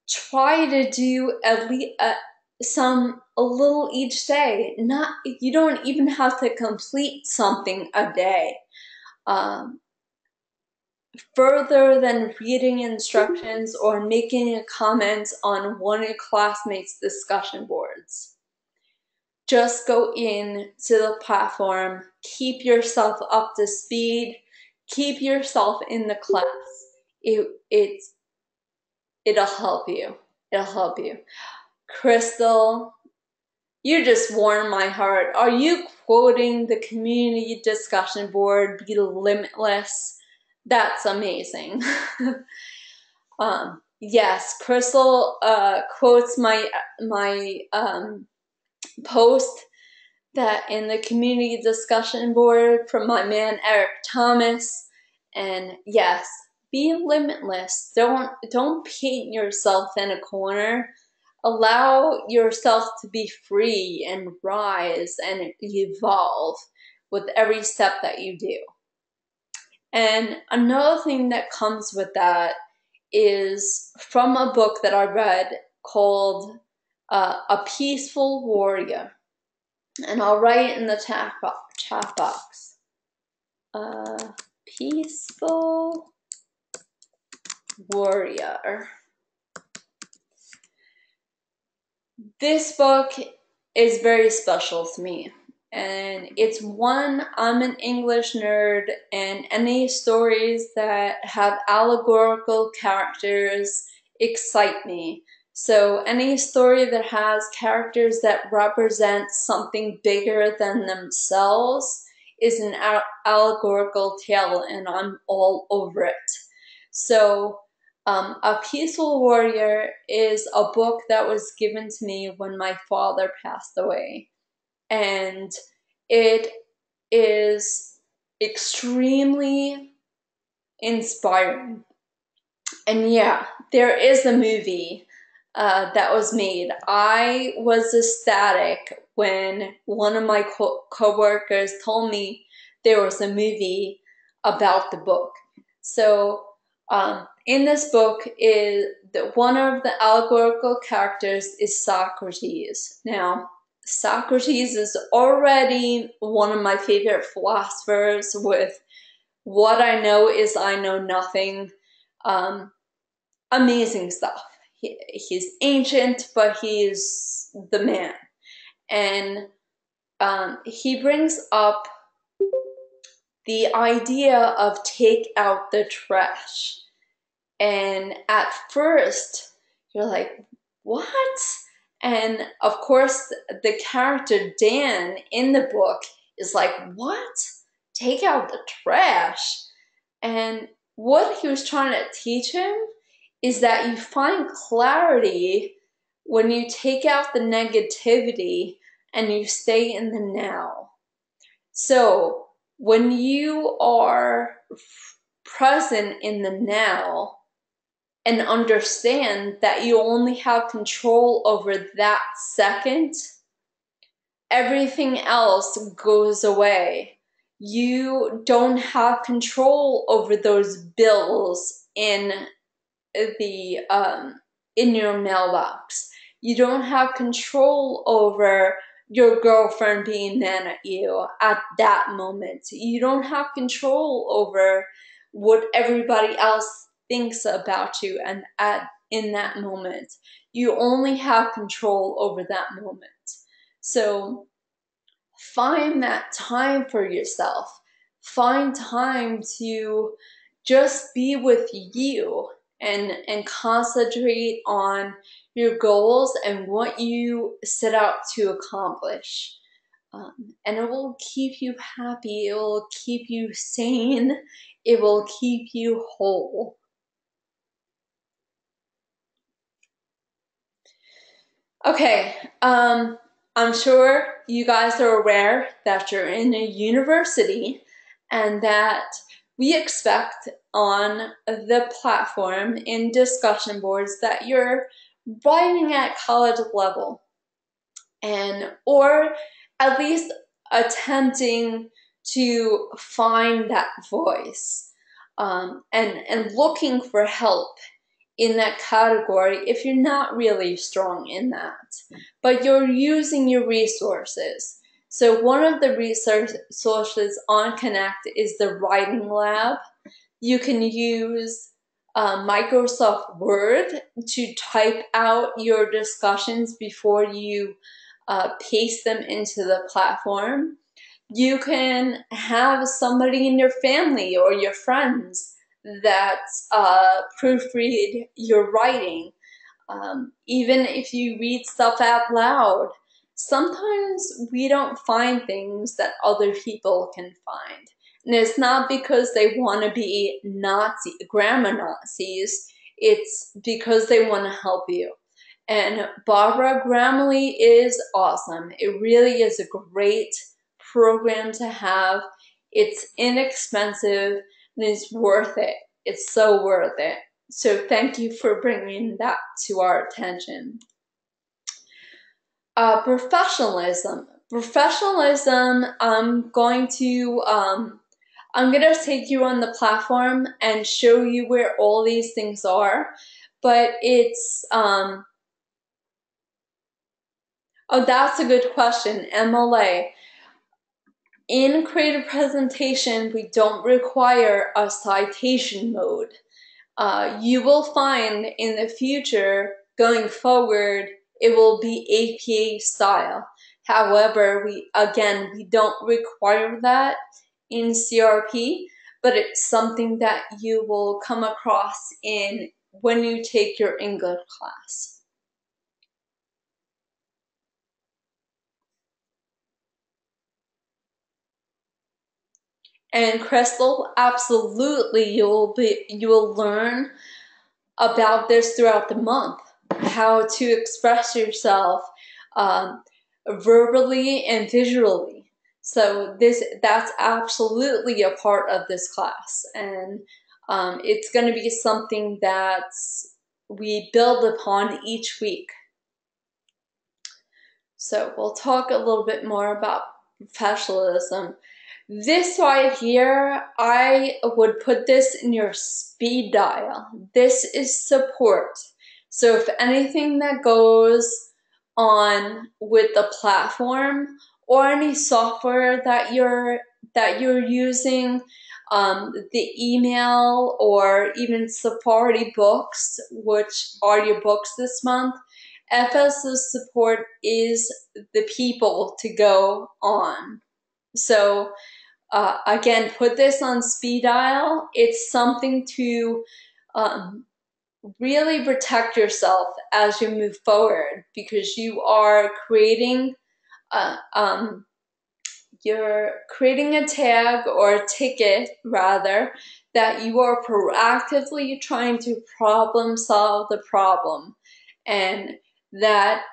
try to do at least a little each day. You don't even have to complete something a day. Further than reading instructions or making a comment on one of your classmates' discussion boards. Just go in to the platform, keep yourself up to speed, keep yourself in the class. It'll help you. It'll help you. Crystal, you just warmed my heart. Are you quoting the community discussion board, be limitless? That's amazing. Yes, Crystal quotes my post that in the community discussion board from my man Eric Thomas. And yes, be limitless. Don't paint yourself in a corner. Allow yourself to be free and rise and evolve with every step that you do. And another thing that comes with that is from a book that I read called A Peaceful Warrior. And I'll write it in the chat box. Peaceful Warrior. This book is very special to me. And it's one, I'm an English nerd, and any stories that have allegorical characters excite me. So any story that has characters that represent something bigger than themselves is an allegorical tale, and I'm all over it. So A Peaceful Warrior is a book that was given to me when my father passed away. And it is extremely inspiring. And yeah, there is a movie that was made. I was ecstatic when one of my co-workers told me there was a movie about the book. So in this book, one of the allegorical characters is Socrates. Now, Socrates is already one of my favorite philosophers with what I know is I know nothing. Amazing stuff. He's ancient, but he's the man. And he brings up the idea of take out the trash. And at first, you're like, what? And of course, the character Dan in the book is like, what? Take out the trash? And what he was trying to teach him is that you find clarity when you take out the negativity and you stay in the now. So when you are present in the now and understand that you only have control over that second, everything else goes away. You don't have control over those bills in the in your mailbox. You don't have control over your girlfriend being mad at you at that moment. You don't have control over what everybody else thinks about you and in that moment. You only have control over that moment. So find that time for yourself. Find time to just be with you and concentrate on your goals and what you set out to accomplish. And it will keep you happy. It will keep you sane. It will keep you whole. Okay, I'm sure you guys are aware that you're in a university and that we expect on the platform in discussion boards that you're writing at college level and or at least attempting to find that voice and looking for help in that category if you're not really strong in that, but you're using your resources. So one of the resources on Connect is the writing lab. You can use Microsoft Word to type out your discussions before you paste them into the platform. You can have somebody in your family or your friends that proofread your writing. Even if you read stuff out loud, sometimes we don't find things that other people can find. And it's not because they want to be grammar Nazis, it's because they want to help you. And Barbara Grammarly is awesome. It really is a great program to have. It's inexpensive and it's worth it. It's so worth it. So thank you for bringing that to our attention. Professionalism. Professionalism, I'm going to take you on the platform and show you where all these things are. But it's, oh, that's a good question. MLA. In creative presentation, we don't require a citation mode. You will find in the future, going forward, it will be APA style. However, we don't require that in CRP, but it's something that you will come across in when you take your English class. And Crystal, absolutely, you will learn about this throughout the month, how to express yourself verbally and visually. So that's absolutely a part of this class, and it's going to be something that we build upon each week. So we'll talk a little bit more about professionalism. This right here, I would put this in your speed dial. This is support. So if anything that goes on with the platform or any software that you're using, the email or even Safari Books, which are your books this month, FS's support is the people to go on. So again, put this on speed dial. It's something to really protect yourself as you move forward, because you're creating a tag or a ticket rather that you are proactively trying to problem solve the problem, and that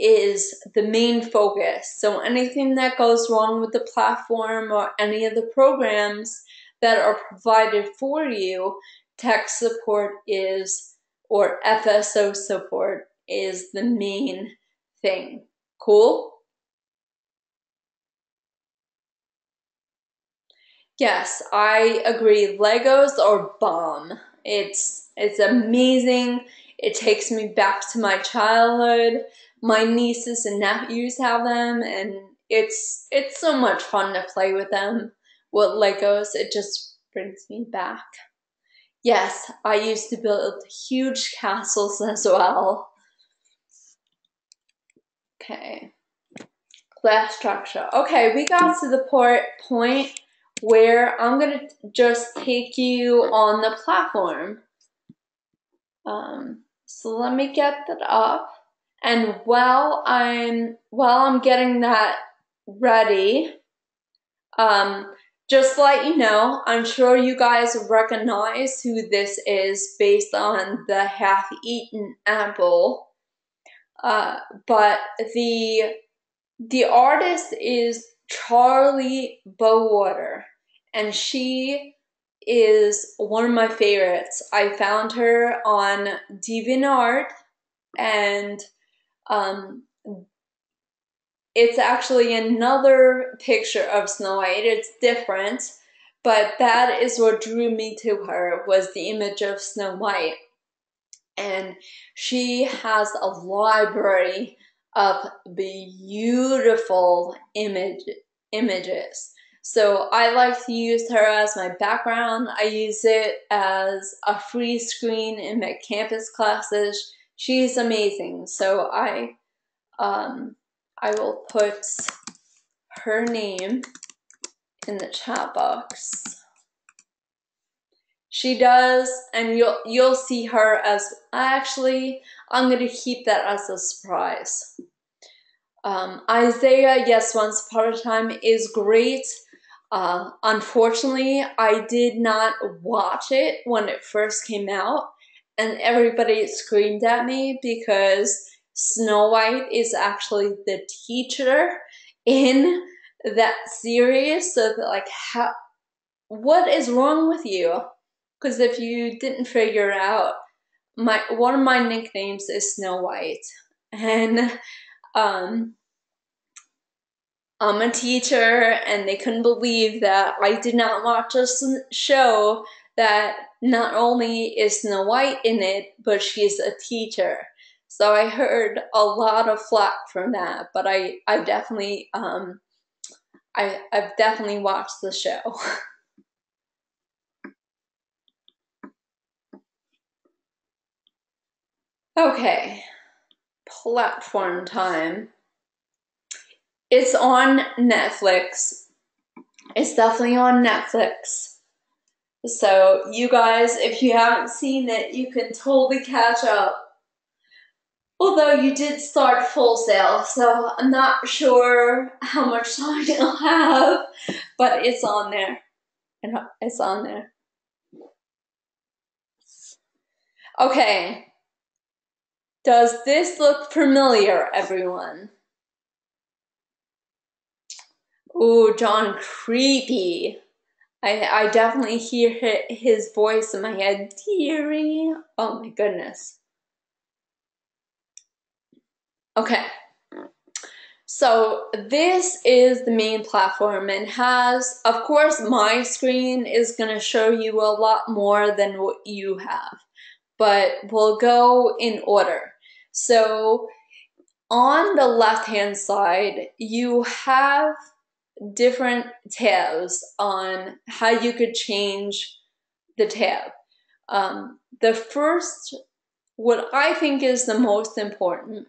is the main focus. So anything that goes wrong with the platform or any of the programs that are provided for you, tech support is, or FSO support is the main thing. Cool? Yes, I agree. Legos are bomb. It's amazing. It takes me back to my childhood. My nieces and nephews have them, and it's so much fun to play with them. With Legos, it just brings me back. Yes, I used to build huge castles as well. Okay. Class structure. Okay, we got to the point where I'm gonna just take you on the platform. So let me get that up. And while I'm getting that ready, just to let you know, I'm sure you guys recognize who this is based on the half-eaten apple. But the artist is Charlie Bowater, and she is one of my favorites. I found her on DeviantArt, and it's actually another picture of Snow White. It's different, but that is what drew me to her, was the image of Snow White. And she has a library of beautiful images. So I like to use her as my background. I use it as a free screen in my campus classes. She's amazing. So I will put her name in the chat box. She does, and you'll see her as, actually, I'm going to keep that as a surprise. Isaiah, yes, Once Upon a Time is great. Unfortunately, I did not watch it when it first came out, and everybody screamed at me because Snow White is actually the teacher in that series. So, like, what is wrong with you? Because if you didn't figure out, one of my nicknames is Snow White, and I'm a teacher, and they couldn't believe that I did not watch a show that not only is Snow White in it, but she's a teacher. So I heard a lot of flack from that, but I've definitely I've definitely watched the show. Okay, platform time. It's on Netflix. It's definitely on Netflix. So you guys, if you haven't seen it, you can totally catch up. Although you did start Full Sail, so I'm not sure how much time you'll have, but it's on there. It's on there. Okay. Does this look familiar, everyone? Ooh, John, creepy. I definitely hear his voice in my head. Dearie. Oh my goodness. Okay. So this is the main platform and has, of course, my screen is going to show you a lot more than what you have. But we'll go in order. So on the left-hand side, you have different tabs on how you could change the tab. The first, what I think is the most important,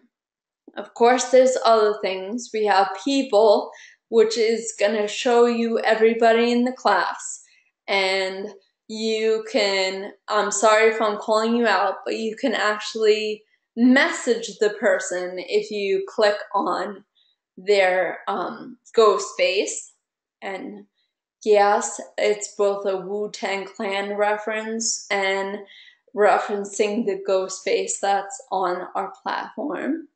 of course, there's other things. We have people, which is going to show you everybody in the class. And you can, I'm sorry if I'm calling you out, but you can actually message the person if you click on their ghost face. And yes, it's both a Wu-Tang Clan reference and referencing the ghost face that's on our platform.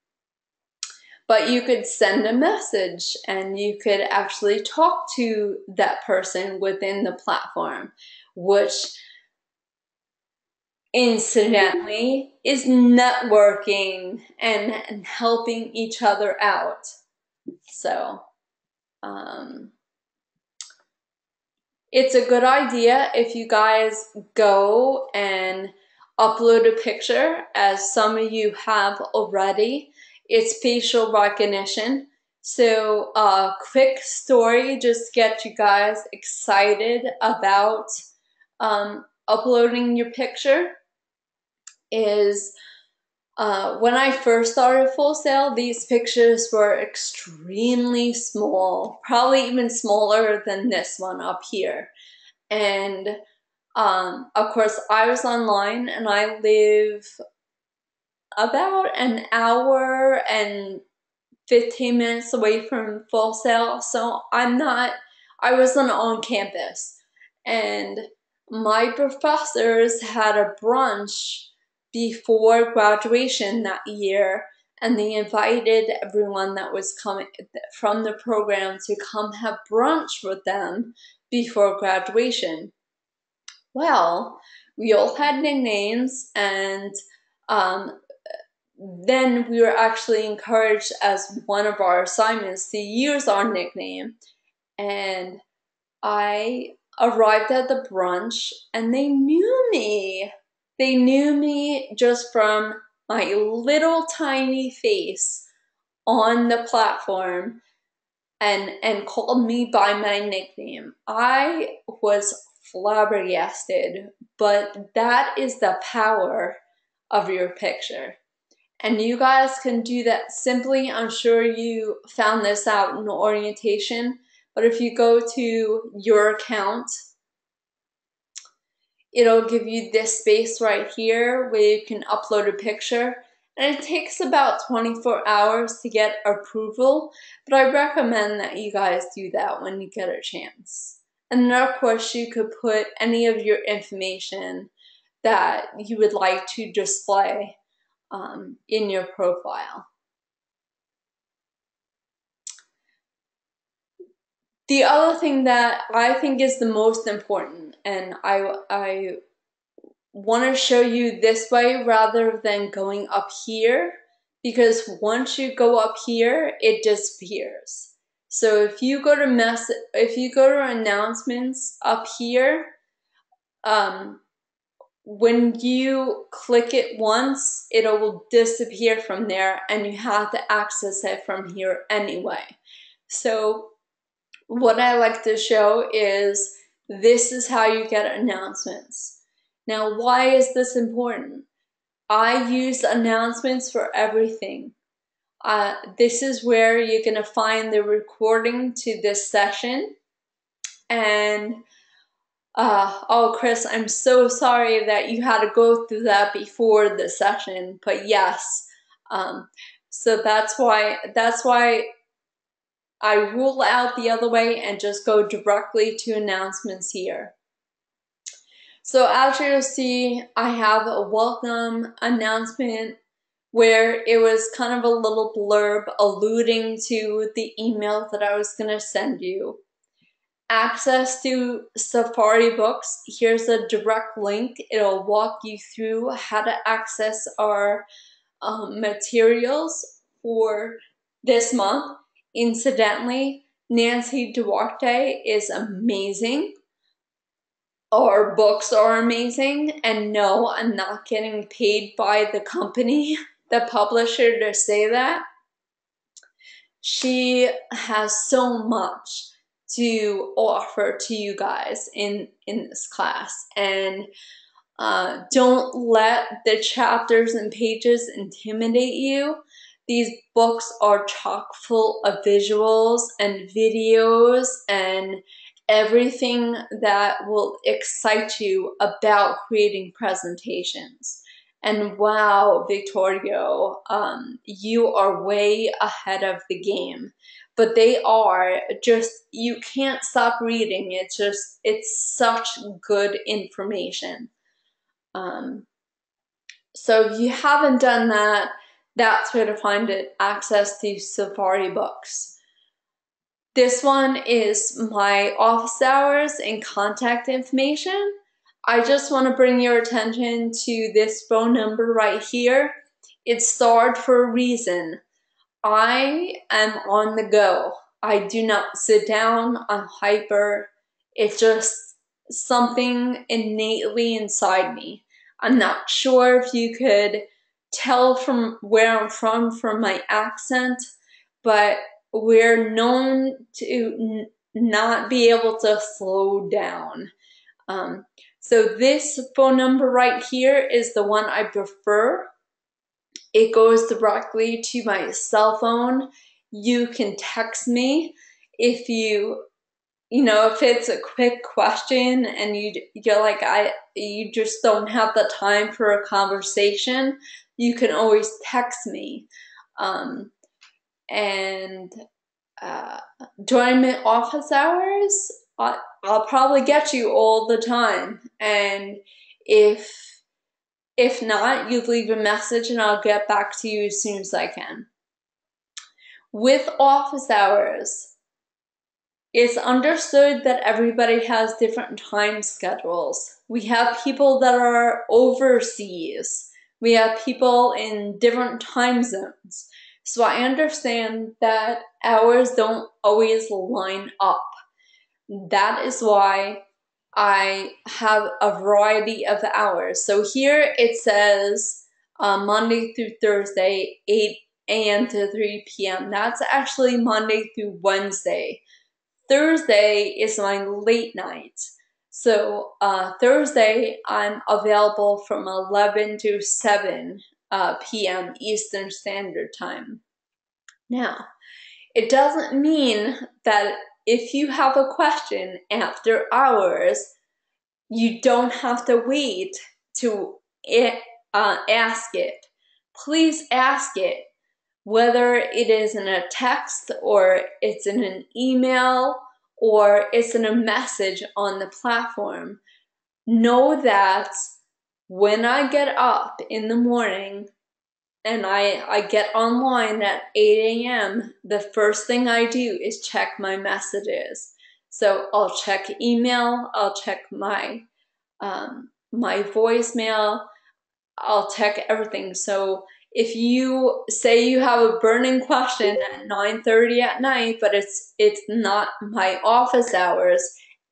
but you could send a message and you could actually talk to that person within the platform, which incidentally is networking and helping each other out. So it's a good idea if you guys go and upload a picture, as some of you have already. It's facial recognition. So a quick story just to get you guys excited about uploading your picture is when I first started Full Sail, these pictures were extremely small, probably even smaller than this one up here. And of course, I was online and I live about an hour and 15 minutes away from Full Sail, so I wasn't on campus. And my professors had a brunch before graduation that year, and they invited everyone that was coming from the program to come have brunch with them before graduation. Well, we all had nicknames, and then we were actually encouraged as one of our assignments to use our nickname. And I arrived at the brunch and they knew me. They knew me just from my little tiny face on the platform and called me by my nickname. I was flabbergasted, but that is the power of your picture. And you guys can do that simply. I'm sure you found this out in orientation, but if you go to your account, it'll give you this space right here where you can upload a picture. And it takes about 24 hours to get approval, but I recommend that you guys do that when you get a chance. And then of course you could put any of your information that you would like to display in your profile. The other thing that I think is the most important, and I want to show you this way rather than going up here, because once you go up here, it disappears. So if you go to announcements up here, when you click it once, it will disappear from there, and you have to access it from here anyway. So what I like to show is this is how you get announcements. Now, why is this important? I use announcements for everything. This is where you're going to find the recording to this session. And, oh, Chris, I'm so sorry that you had to go through that before the session. But yes, so that's why I rule out the other way and just go directly to announcements here. So as you'll see, I have a welcome announcement where it was kind of a little blurb alluding to the email that I was going to send you. Access to Safari Books. Here's a direct link. It'll walk you through how to access our materials for this month. Incidentally, Nancy Duarte is amazing. Our books are amazing. And no, I'm not getting paid by the company, the publisher, to say that. She has so much to offer to you guys in this class. And don't let the chapters and pages intimidate you. These books are chock full of visuals and videos and everything that will excite you about creating presentations. And wow, Victorio, you are way ahead of the game. But they are just, you can't stop reading. It's such good information. So if you haven't done that, That's where to find it. Access to Safari books. This one is my office hours and contact information. I just want to bring your attention to this phone number right here. It's starred for a reason. I am on the go. I do not sit down. I'm hyper. It's just something innately inside me. I'm not sure if you could tell from where I'm from my accent, but we're known to not be able to slow down. So this phone number right here is the one I prefer. It goes directly to my cell phone. You can text me if if it's a quick question and you're like, you just don't have the time for a conversation. You can always text me. And during my office hours, I'll probably get you all the time. And if not, you leave a message and I'll get back to you as soon as I can. With office hours, it's understood that everybody has different time schedules. We have people that are overseas. We have people in different time zones. So I understand that hours don't always line up. That is why I have a variety of hours. So here it says Monday through Thursday, 8 a.m. to 3 p.m. That's actually Monday through Wednesday. Thursday is my late night. So Thursday, I'm available from 11 to 7 p.m. Eastern Standard Time. Now, it doesn't mean that if you have a question after hours, you don't have to wait to ask it. Please ask it, whether it is in a text or it's in an email or it's in a message on the platform. Know that when I get up in the morning and I get online at 8 a.m., the first thing I do is check my messages. So I'll check email, I'll check my voicemail, I'll check everything. So if you say you have a burning question at 9:30 at night, but it's not my office hours,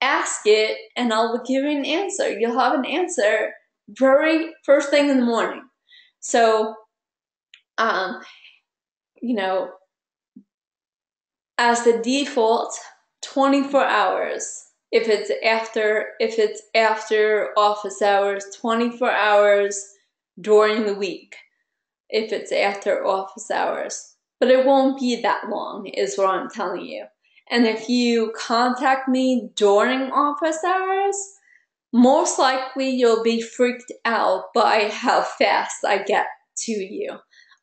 ask it and I'll give you an answer. You'll have an answer very first thing in the morning. So, as the default, 24 hours. If it's after office hours, 24 hours during the week. If it's after office hours. But it won't be that long, is what I'm telling you. And if you contact me during office hours, most likely you'll be freaked out by how fast I get to you.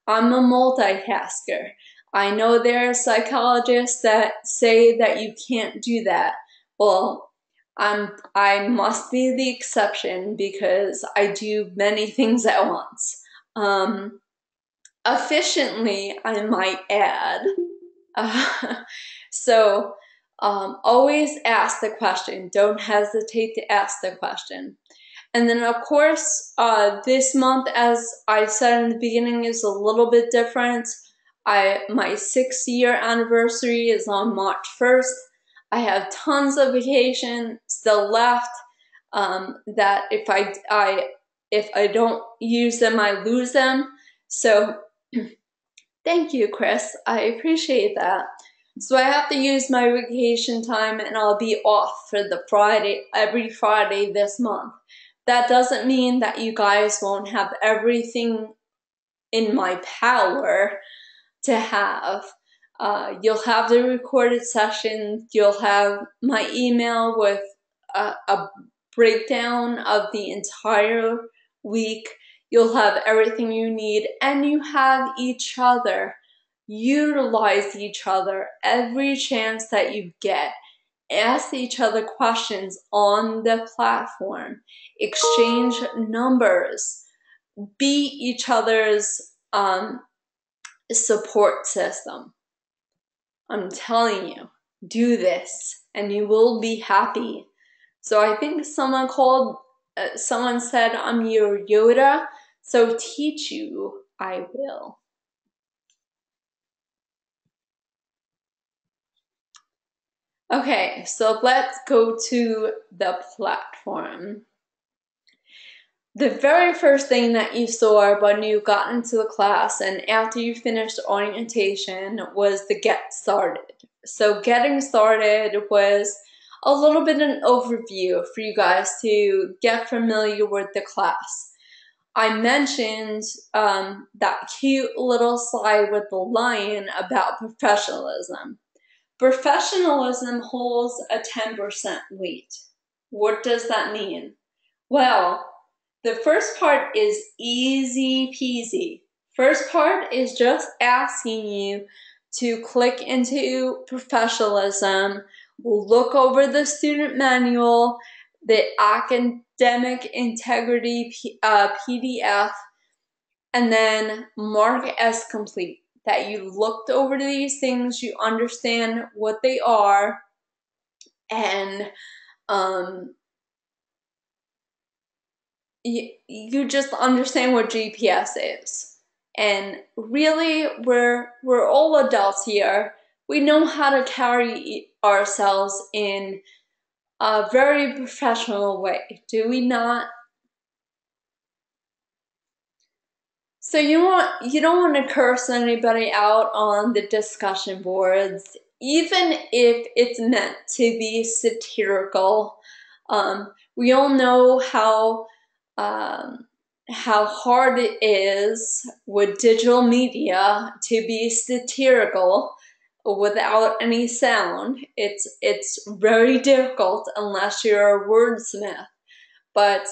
I'm a multitasker. I know there are psychologists that say that you can't do that. Well, I must be the exception because I do many things at once. Efficiently, I might add. So always ask the question. Don't hesitate to ask the question. And then, of course, this month, as I said in the beginning, is a little bit different. My 6-year anniversary is on March 1st. I have tons of vacation still left. That if I don't use them, I lose them. So thank you, Chris. I appreciate that. So I have to use my vacation time and I'll be off for every Friday this month. That doesn't mean that you guys won't have everything in my power to have. You'll have the recorded session. You'll have my email with a breakdown of the entire week. You'll have everything you need, and you have each other. Utilize each other every chance that you get. Ask each other questions on the platform. Exchange numbers. Be each other's support system. I'm telling you, do this and you will be happy. So I think someone said, I'm your Yoda, so teach you I will. Okay, so let's go to the platform. The very first thing that you saw when you got into the class and after you finished orientation was the get started. So getting started was a little bit an overview for you guys to get familiar with the class. I mentioned that cute little slide with the lion about professionalism. Professionalism holds a 10% weight. What does that mean? Well, the first part is easy peasy. First part is just asking you to click into professionalism, look over the student manual, the academic integrity PDF, and then mark as complete. That you looked over these things, you understand what they are, and you just understand what GPS is. And really, we're all adults here. We know how to carry ourselves in a very professional way, do we not? So you don't want to curse anybody out on the discussion boards, even if it's meant to be satirical. We all know how hard it is with digital media to be satirical without any sound. It's very difficult unless you're a wordsmith. But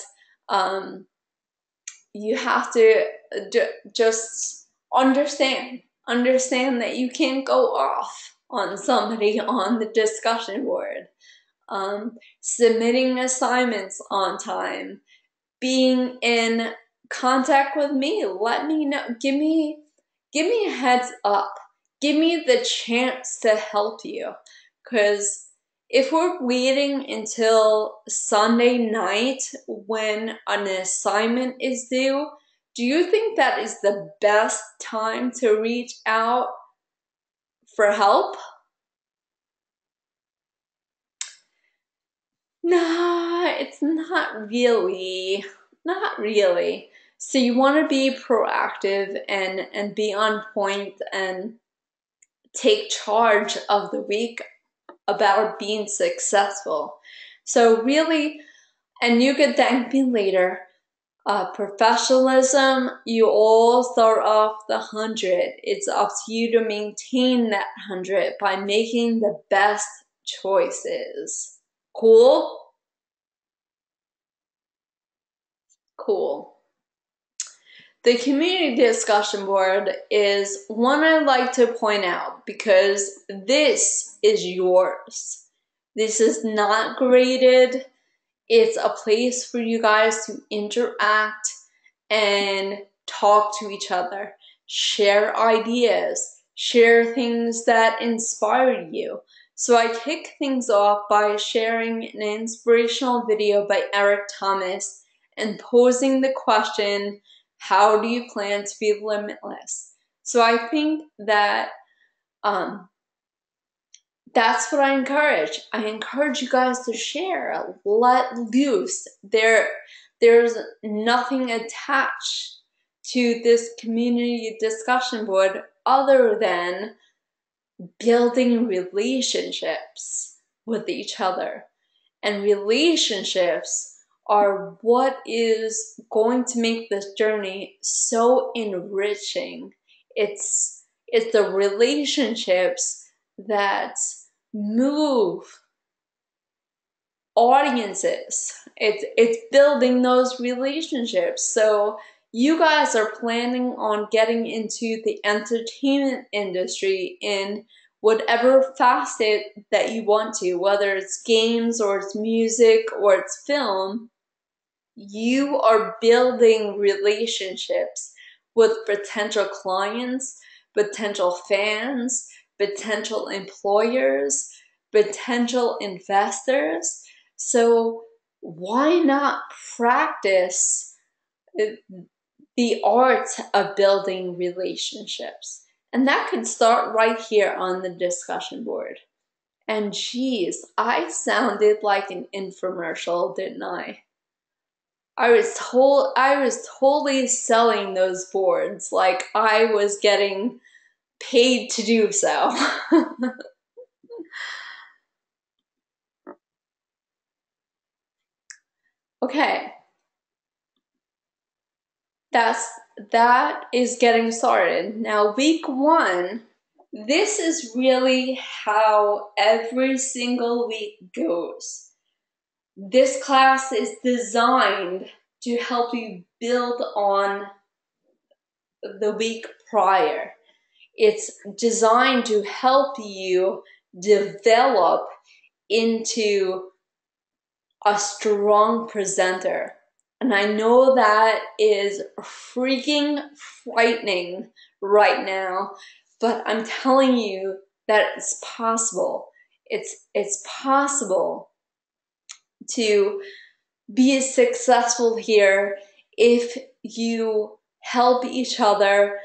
you have to just understand that you can't go off on somebody on the discussion board. Submitting assignments on time, being in contact with me, let me know, give me a heads up, give me the chance to help you, because if we're waiting until Sunday night when an assignment is due, do you think that is the best time to reach out for help? Nah, it's not really. Not really. So you want to be proactive and be on point and take charge of the week about being successful. So really, and you can thank me later, professionalism, you all start off the 100. It's up to you to maintain that 100 by making the best choices. Cool? Cool. The community discussion board is one I like to point out because this is yours. This is not graded. It's a place for you guys to interact and talk to each other, share ideas, share things that inspire you. So I kick things off by sharing an inspirational video by Eric Thomas and posing the question, how do you plan to be limitless? So I think that that's what I encourage. I encourage you guys to share, let loose. There's nothing attached to this community discussion board other than building relationships with each other. And relationships are what is going to make this journey so enriching. It's the relationships that move audiences. It's building those relationships. So you guys are planning on getting into the entertainment industry in whatever facet that you want to, whether it's games or it's music or it's film. You are building relationships with potential clients potential fans, potential employers, potential investors. So why not practice the art of building relationships? And that could start right here on the discussion board. And geez, I sounded like an infomercial, didn't I? I was totally selling those boards like I was getting paid to do so. Okay. That is getting started. Now, week 1, this is really how every single week goes. This class is designed to help you build on the week prior. It's designed to help you develop into a strong presenter. And I know that is freaking frightening right now, but I'm telling you that it's possible. It's possible to be successful here if you help each other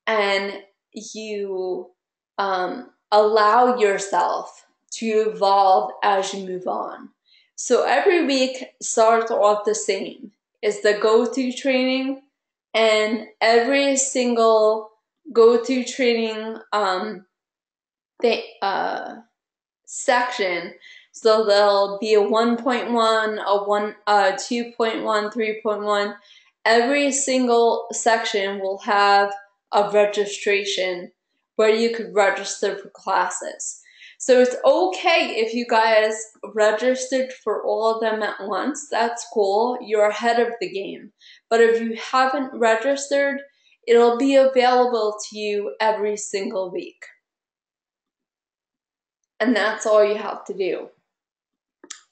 and you allow yourself to evolve as you move on. So every week starts off the same. It's the GoTo training, and every single GoTo training section. So there'll be a 1.1, a 2.1, 3.1. Every single section will have a registration where you could register for classes. So it's okay if you guys registered for all of them at once. That's cool. You're ahead of the game. But if you haven't registered, it'll be available to you every single week. And that's all you have to do.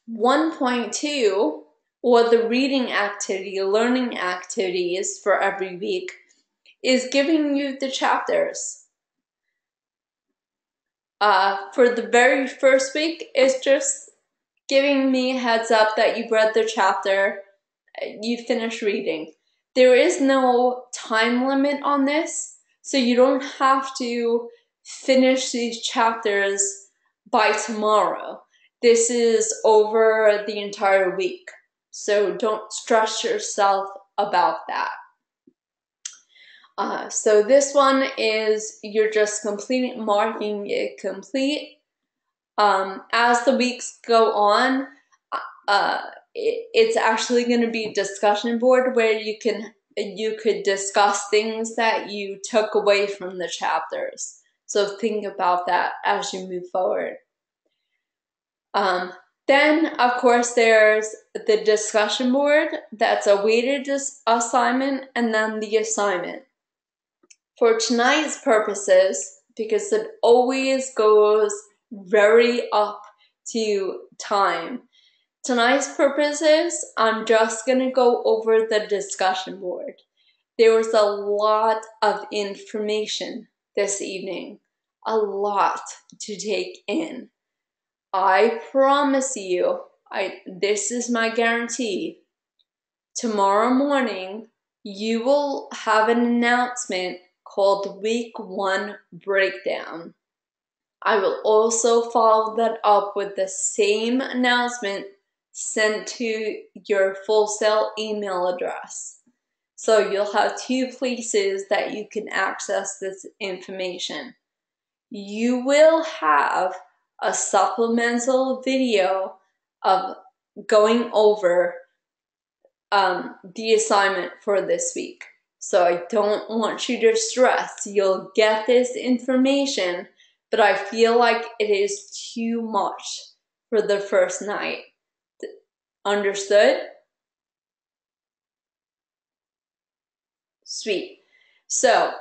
1.2, or the reading activity, learning activities for every week, is giving you the chapters. For the very first week, it's just giving me a heads up that you've read the chapter, you finished reading. There is no time limit on this, so you don't have to finish these chapters by tomorrow. This is over the entire week, so don't stress yourself about that. So this one is, you're just marking it complete. As the weeks go on, it's actually going to be a discussion board where you could discuss things that you took away from the chapters. So think about that as you move forward. Then, of course, there's the discussion board. That's a weighted assignment, and then the assignment. For tonight's purposes, because it always goes very up to time, tonight's purposes, I'm just going to go over the discussion board. There was a lot of information this evening, a lot to take in. I promise you, this is my guarantee. Tomorrow morning, you will have an announcement called Week 1 Breakdown. I will also follow that up with the same announcement sent to your Full Sail email address. So you'll have 2 places that you can access this information. You will have a supplemental video of going over the assignment for this week. So I don't want you to stress. You'll get this information, but I feel like it is too much for the first night. Understood? Sweet. So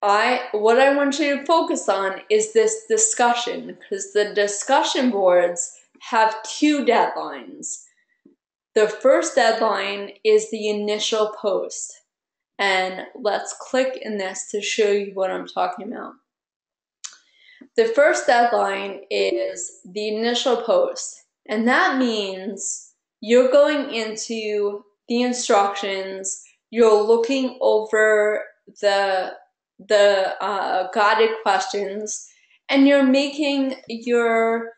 what I want you to focus on is this discussion, because the discussion boards have 2 deadlines. The first deadline is the initial post. And let's click in this to show you what I'm talking about. The first deadline is the initial post, and that means you're going into the instructions, you're looking over the guided questions, and you're making your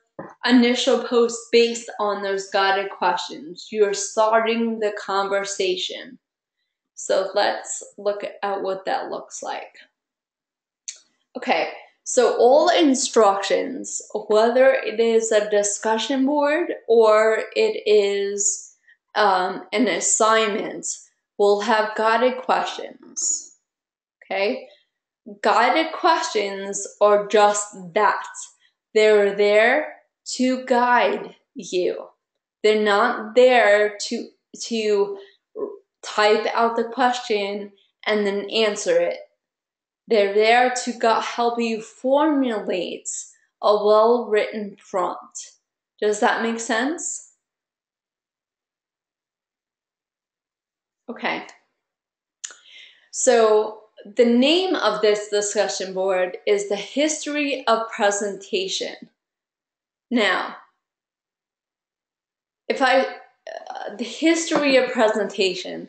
initial post based on those guided questions. You're starting the conversation. So let's look at what that looks like. Okay, so all instructions, whether it is a discussion board or it is an assignment, will have guided questions. Okay, guided questions are just that. They're there to guide you. They're not there to type out the question and then answer it. They're there to help you formulate a well-written prompt. Does that make sense? Okay. So the name of this discussion board is the History of Presentation. Now, the history of presentation,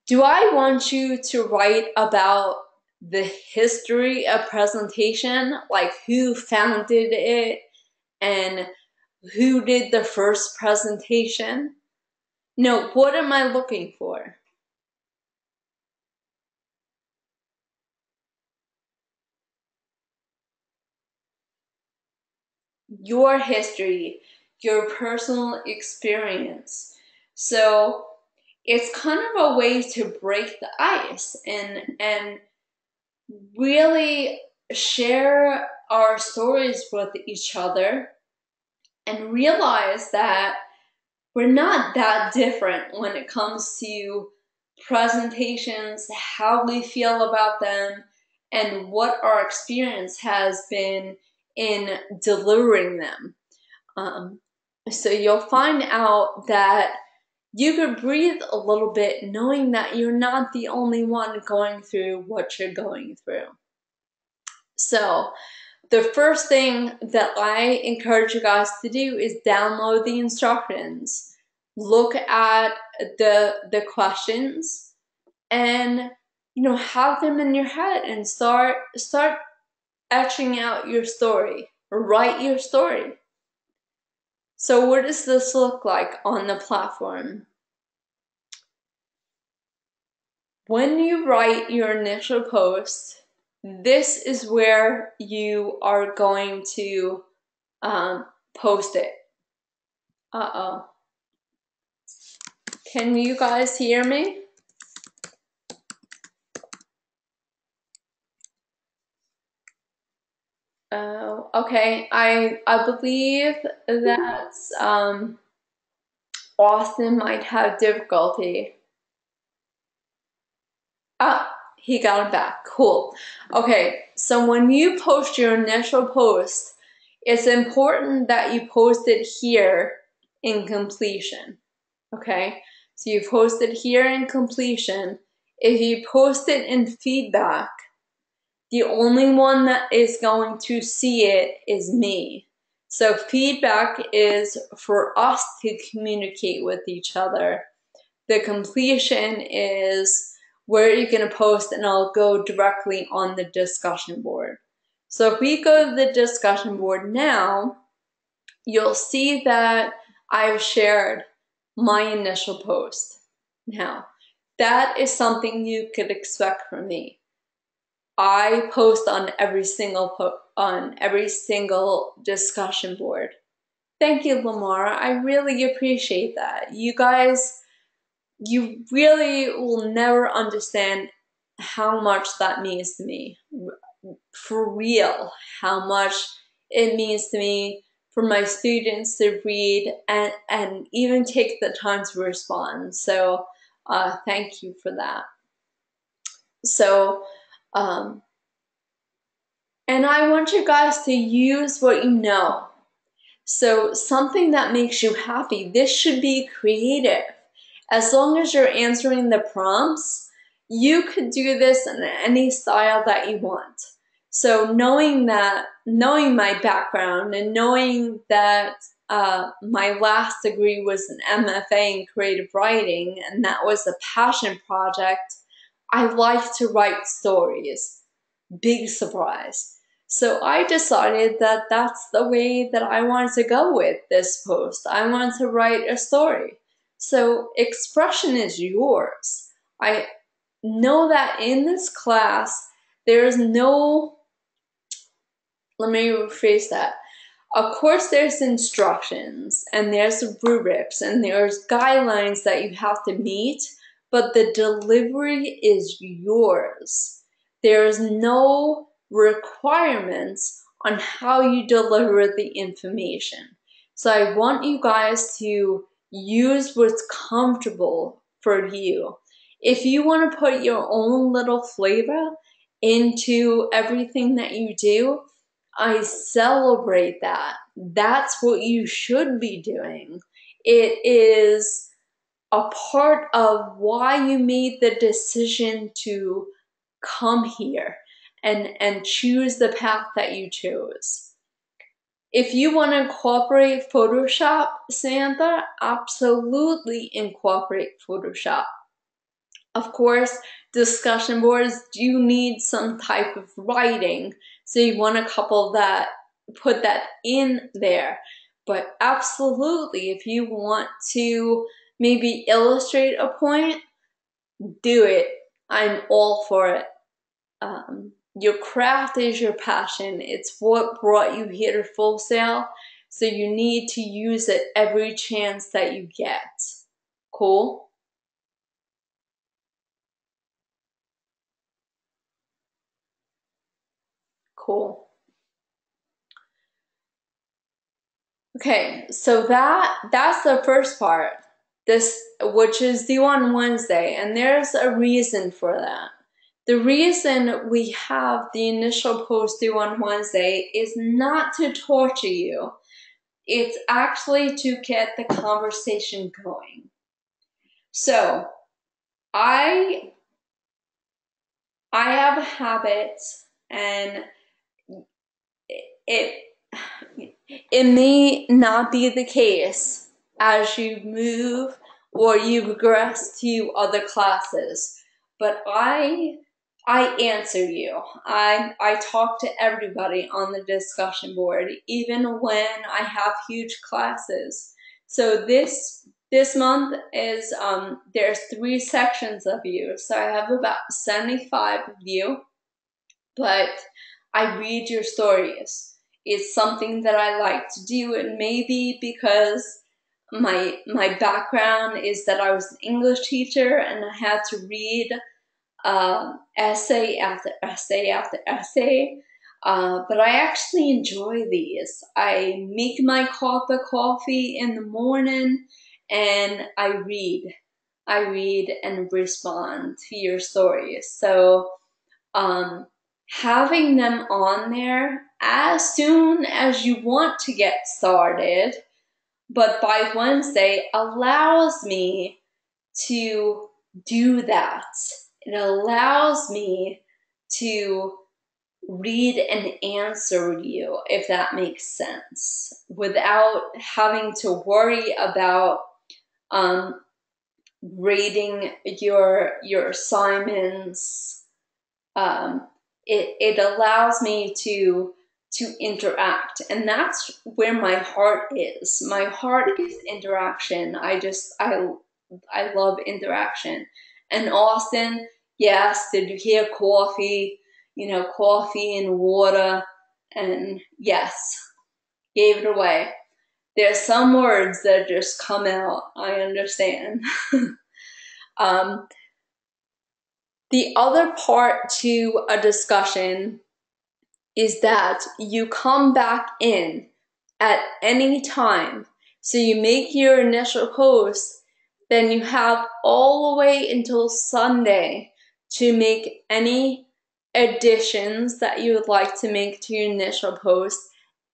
do I want you to write about the history of presentation, like who founded it and who did the first presentation? No, what am I looking for? Your history, your personal experience. So it's kind of a way to break the ice and really share our stories with each other and realize that we're not that different when it comes to presentations, how we feel about them, and what our experience has been in delivering them. So you'll find out that you could breathe a little bit knowing that you're not the only one going through what you're going through. So the first thing that I encourage you guys to do is download the instructions, look at the questions, and have them in your head and start etching out your story, write your story. So what does this look like on the platform? When you write your initial post, this is where you are going to post it. Uh-oh. Can you guys hear me? Oh, okay. I believe that Austin might have difficulty. Ah, he got it back. Cool. Okay, so when you post your initial post, it's important that you post it here in completion. Okay, so you post it here in completion. If you post it in feedback, the only one that is going to see it is me. So feedback is for us to communicate with each other. The completion is where you're going to post, and I'll go directly on the discussion board. So if we go to the discussion board now, you'll see that I've shared my initial post. Now, that is something you could expect from me. I post on every single discussion board. Thank you, Lamar. I really appreciate that. You guys, you really will never understand how much that means to me. For real, how much it means to me for my students to read and even take the time to respond. So thank you for that. So, and I want you guys to use what you know. So something that makes you happy. This should be creative. As long as you're answering the prompts, you could do this in any style that you want. So knowing my background and knowing that my last degree was an MFA in creative writing, and that was a passion project, I like to write stories. Big surprise. So I decided that that's the way that I wanted to go with this post. I wanted to write a story. So expression is yours. I know that in this class, there's no, let me rephrase that. Of course, there's instructions and there's rubrics and there's guidelines that you have to meet, but the delivery is yours. There's no requirements on how you deliver the information. So I want you guys to use what's comfortable for you. If you want to put your own little flavor into everything that you do, I celebrate that. That's what you should be doing. It is a part of why you made the decision to come here and choose the path that you chose. If you want to incorporate Photoshop, Samantha, absolutely incorporate Photoshop. Of course, discussion boards do need some type of writing, so you want to put that in there. But absolutely, if you want to maybe illustrate a point, do it. I'm all for it. Your craft is your passion. It's what brought you here to Full Sail, so you need to use it every chance that you get. Cool? Cool. Okay, so that's the first part. This, which is due on Wednesday, and there's a reason for that. The reason we have the initial post due on Wednesday is not to torture you. It's actually to get the conversation going. So, I have a habit, and it may not be the case as you move or you progress to other classes, but I answer you. I talk to everybody on the discussion board, even when I have huge classes. So this month is there's 3 sections of you, so I have about 75 of you, but I read your stories. It's something that I like to do, and maybe because my background is that I was an English teacher and I had to read essay after essay after essay. But I actually enjoy these. I make my cup of coffee in the morning and I read. I read and respond to your stories. So having them on there as soon as you want to get started, but by Wednesday allows me to do that. It allows me to read and answer you, if that makes sense, without having to worry about grading your assignments. It allows me to interact, and that's where my heart is. My heart is interaction. I love interaction. And Austin, yes, did you hear coffee? Coffee and water, and yes, gave it away. There's some words that just come out. I understand. The other part to a discussion is that you come back in at any time. So you make your initial post, then you have all the way until Sunday to make any additions that you would like to make to your initial post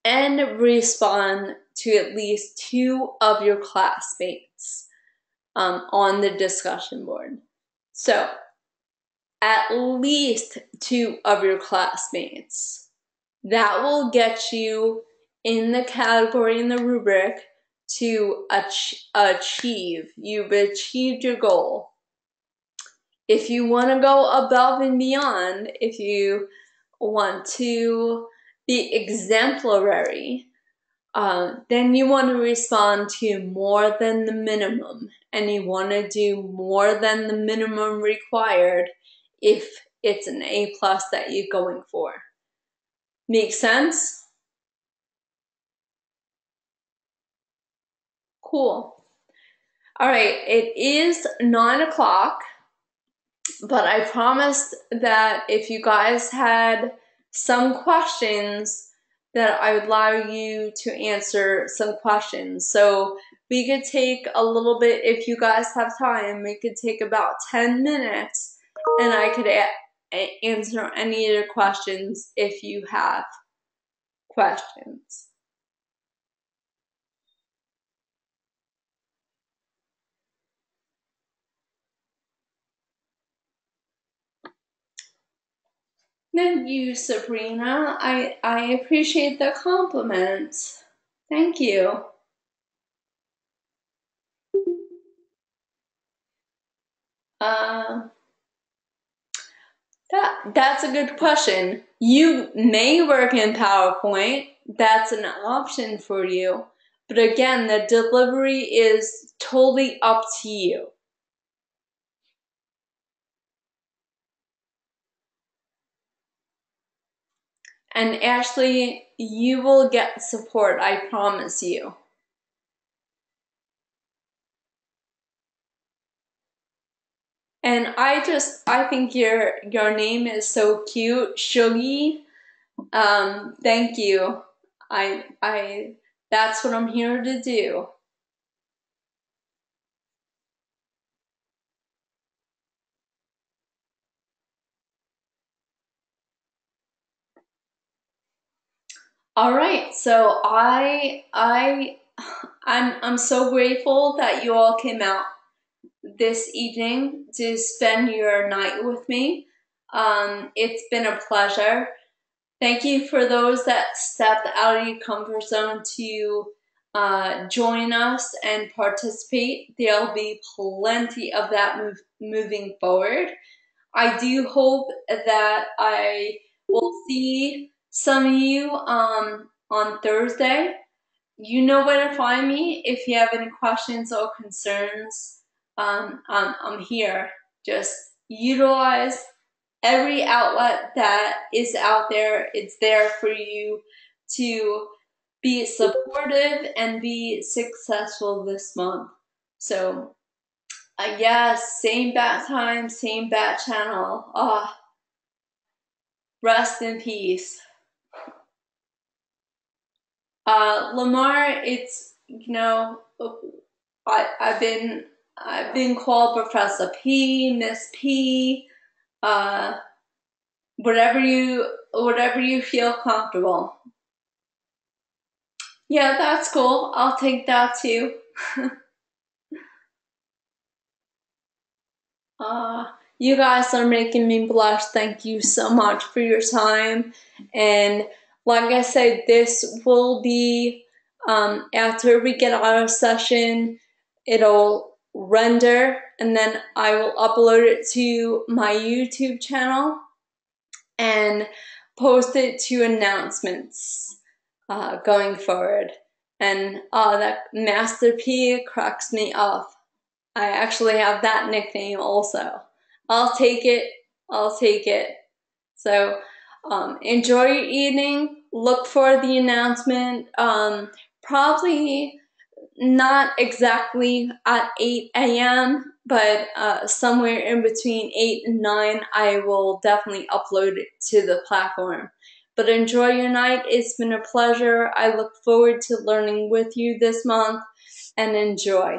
and respond to at least 2 of your classmates on the discussion board. So at least 2 of your classmates. That will get you in the category, in the rubric, to achieve. You've achieved your goal. If you want to go above and beyond, if you want to be exemplary, then you want to respond to more than the minimum, and you want to do more than the minimum required if it's an A+ that you're going for. Make sense? Cool. All right, it is 9 o'clock, but I promised that if you guys had some questions, that I would allow you to answer some questions. So we could take a little bit, if you guys have time, we could take about 10 minutes and I could answer any of your questions if you have questions. Thank you, Sabrina. I appreciate the compliment. Thank you. That's a good question. You may work in PowerPoint. That's an option for you. But again, the delivery is totally up to you. And Ashley, you will get support, I promise you. And I think your name is so cute, Shuggy. Thank you. That's what I'm here to do. All right, so I'm so grateful that you all came out this evening to spend your night with me. It's been a pleasure. Thank you for those that stepped out of your comfort zone to join us and participate. There'll be plenty of that moving forward. I do hope that I will see some of you on Thursday. You know where to find me if you have any questions or concerns. I'm here. Just utilize every outlet that is out there. It's there for you to be supportive and be successful this month. So yes, same bat time, same bat channel. Rest in peace. Lamar, it's, I've been called Professor P, Miss P, whatever you feel comfortable. Yeah, that's cool. I'll take that too. You guys are making me blush. Thank you so much for your time. And like I said, this will be, after we get out of session, it'll render and then I will upload it to my YouTube channel and post it to announcements going forward. And that Master P cracks me up. I actually have that nickname also. I'll take it. I'll take it. So enjoy your evening. Look for the announcement. Probably not exactly at 8 a.m., but somewhere in between 8 and 9, I will definitely upload it to the platform. But enjoy your night. It's been a pleasure. I look forward to learning with you this month, and enjoy.